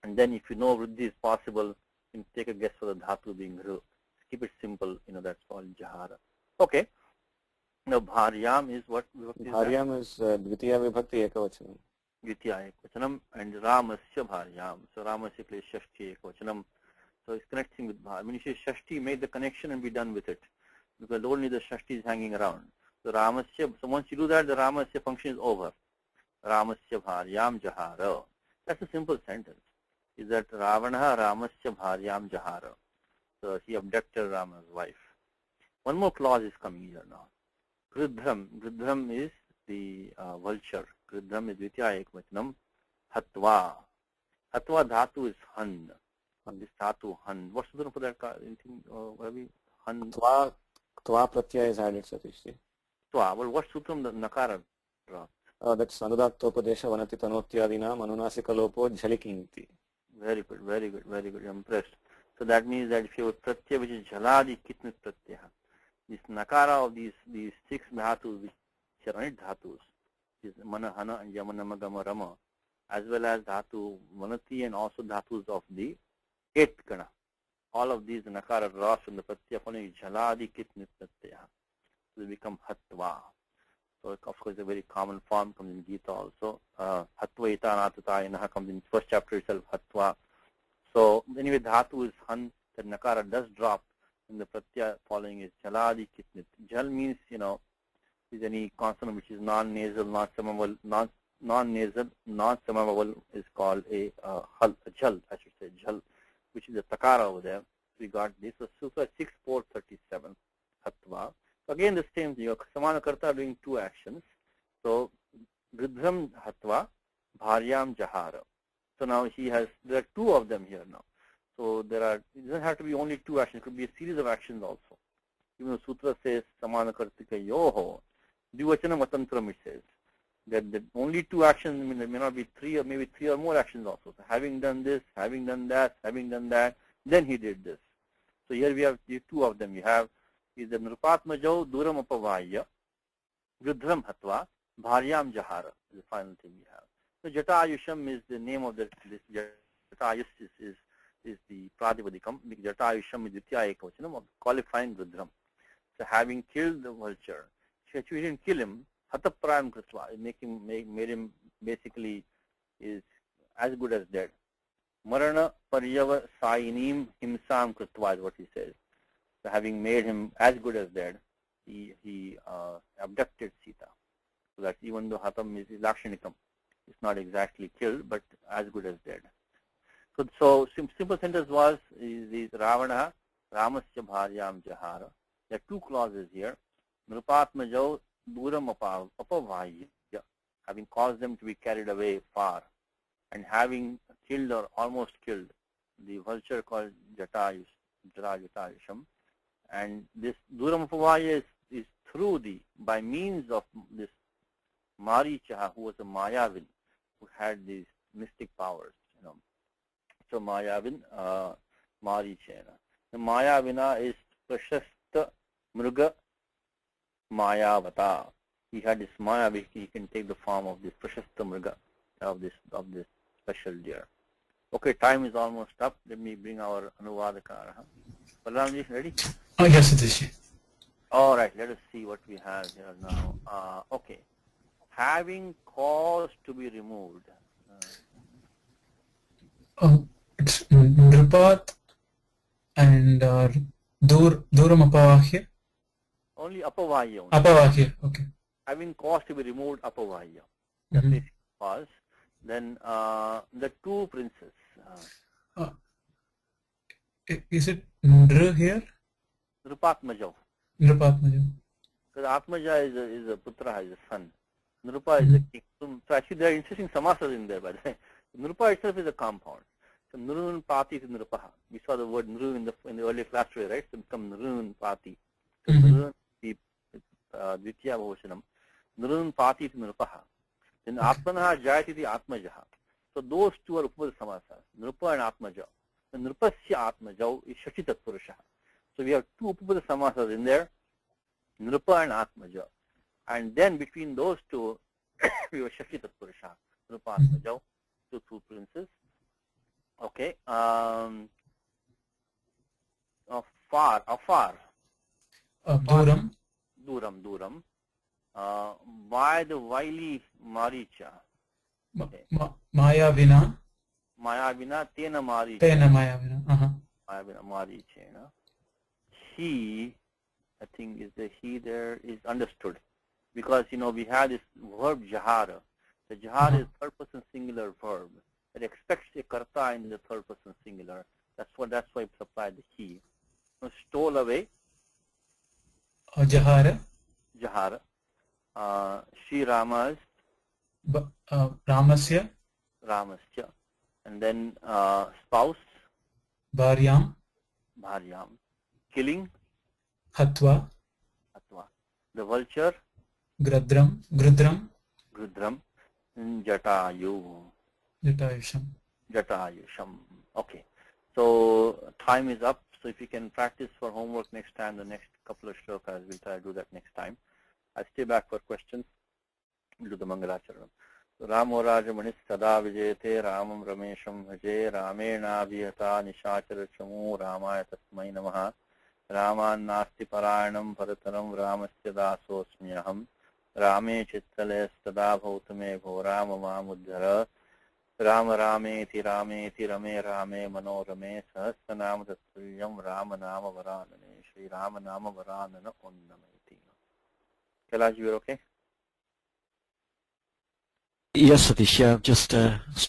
and then if you know vriddhi is possible, you can take a guess for the dhatu being ru. Keep it simple, that's called jahara. Okay. Now bharyam is what? Bharyam is dvitiya vibhakti ekavachanam. Dvitiya ekavachanam, and ramasya bharyam. So ramasya plays shashti ekavachanam. So it's connecting with bhar. When you say shashti, make the connection and be done with it. Because only the shashti is hanging around. So ramasya, so once you do that, the ramasya function is over. Ramasya bharyam jahara. That's a simple sentence. Is that Ravana ramasya bharyam jahara. So he abducted Rama's wife. One more clause is coming here now. Gridhram. Gridhram is the vulture. Gridhram is dvitiya ekvachanam. Hatva. Hatva dhatu is han. This dhatu han. What's the name for that? Anything? Han. Tva pratyaya is added, Satishji. Tva. Well, what sutram the nakara drops? That's anudaktopadesha vanati tanotyadinam anunasika lopo jhalikinti. Very good, very good, very good. I'm impressed. So that means that if you have a pratyaya which is jhaladi kitnit pratyaya, this nakara of these 6 dhatus which are anit dhatus, is mana, hana, and yamana, magama, rama, as well as dhatu vanati and also dhatus of the 8th gana. All of these nakara drops from the pratyaya following jhaladi kitnit pratyaya. So they become hatva. So of course a very common form comes in Gita also. Hatva itanatatayanah comes in first chapter itself, Hatva. So anyway, dhatu is han, the nakara does drop, and the pratyaya following is jaladi kitnit. Jal means, is any consonant which is non-nasal, not semivowel, non-nasal, non-semivowel is called a jal, I should say, jal, which is a takara over there. We got this. So Sutra 6437, Hatva. So again the same thing. Samanakarta doing two actions. So Gridham Hatva, Bharyam Jahara. So now there are two of them here now. So it doesn't have to be only two actions. It could be a series of actions also. Even the Sutra says Samanakartika Yoho, Dvivachana Matantram, it says that the only two actions, there may not be three or maybe three or more actions also. So having done this, having done that, then he did this. So here we have two of them. You have either Nrupatmajau Duram Apavaya, Gridham Hatva, Bharyam Jahara is the final thing we have. So Jatayusham is the name of this Jatayus is the Pratipadikam. Jatayusham is Ditya Ekavachanam of qualifying Gridham. So having killed the vulture, she didn't kill him, Hataprayam Kritva, made him basically is as good as dead. Marana Paryava Sainim Himsam Kritva is what he says. So having made him as good as dead, he abducted Sita. So that even though Hatam is Lakshanikam, it's not exactly killed, but as good as dead. So simple sentence was is Ravana Ramasya Bharyam Jahara. There are two clauses here. Nrupatmajau Duram Apavaya, having caused them to be carried away far, and having killed or almost killed the vulture called Jatayusham. And this Duram Apavaya is through by means of this Maricha, who was a Mayavin, who had these mystic powers, So Mayavin, Marichena. The Mayavina is Prashasta Mruga Mayavata. He had this Maya, he can take the form of this Prashasta Mruga, of this special deer. Okay, time is almost up. Let me bring our Anuvadakara. Balramji, ready? Oh, yes, it is. All right, let us see what we have here now. Okay. Having cause to be removed. It's Nripat and Duram Apavahya. Only Apavahya. Apavahya, okay. Having cause to be removed, Apavahya. That's the cause. Then the two princes. Is it Ndra here? Nrupatmajau. Nrupatmajau. Because Atmaja is a putra, is a son. Nrupa is a king. So actually there are interesting samasas in there, by the way. Nrupa itself is a compound. So Nrun Pati is Nrupaha. We saw the word Nru in the earlier class today, right? So it becomes Nrun Pati. So Nrun is Dvitya Bhavashanam. Nrun Pati is Nrupaha. Then Atmanaha Jayati is Atmajaha. So those two are Upada samasas, Nrupa and Atmaja. The Nrupasya Atmajau is Shachitat Purusha. So we have two Upada samasas in there, Nrupa and Atmaja. And then between those two, we have Shachitat Purusha, Nrupa Atmajau, two princes. Okay. Afar. Duram. By the wily Maricha. Okay. Mayavina. Tena Maricha. Mayavina. Mayavina Marichena. He, I think is the he there is understood. Because, we have this verb Jahara. The Jahara is third person singular verb. It expects a karta in the third person singular. That's why we supplied the he. Stole away. Jahara. Shri Rama's. Ramasya. And then spouse. Bharyam. Killing. Hatva. The vulture. Grudram. And Jatayusham. Okay. So time is up. So if you can practice for homework next time, the next couple of shlokas, we'll try to do that next time. I'll stay back for questions. We'll do the Mangalacharanam. So Ramo Rajamanis Sada Vijayate Ramam Ramesham Bhaje Ramena Vihata Nishachara Chamu Ramaya Tasmai Namaha Raman Nasti Parayanam Parataram Ramasya Dasosmyaham Rame chittale stada bhautame bho Rama mamuddhara Ram Rameti Rameti Rame Rame Manorame Sahasranam Tattulyam Rama Nama Varanane Shri Rama Nama Varanana Onnameti. Kailash, you are okay? Yes, Satish, yeah, just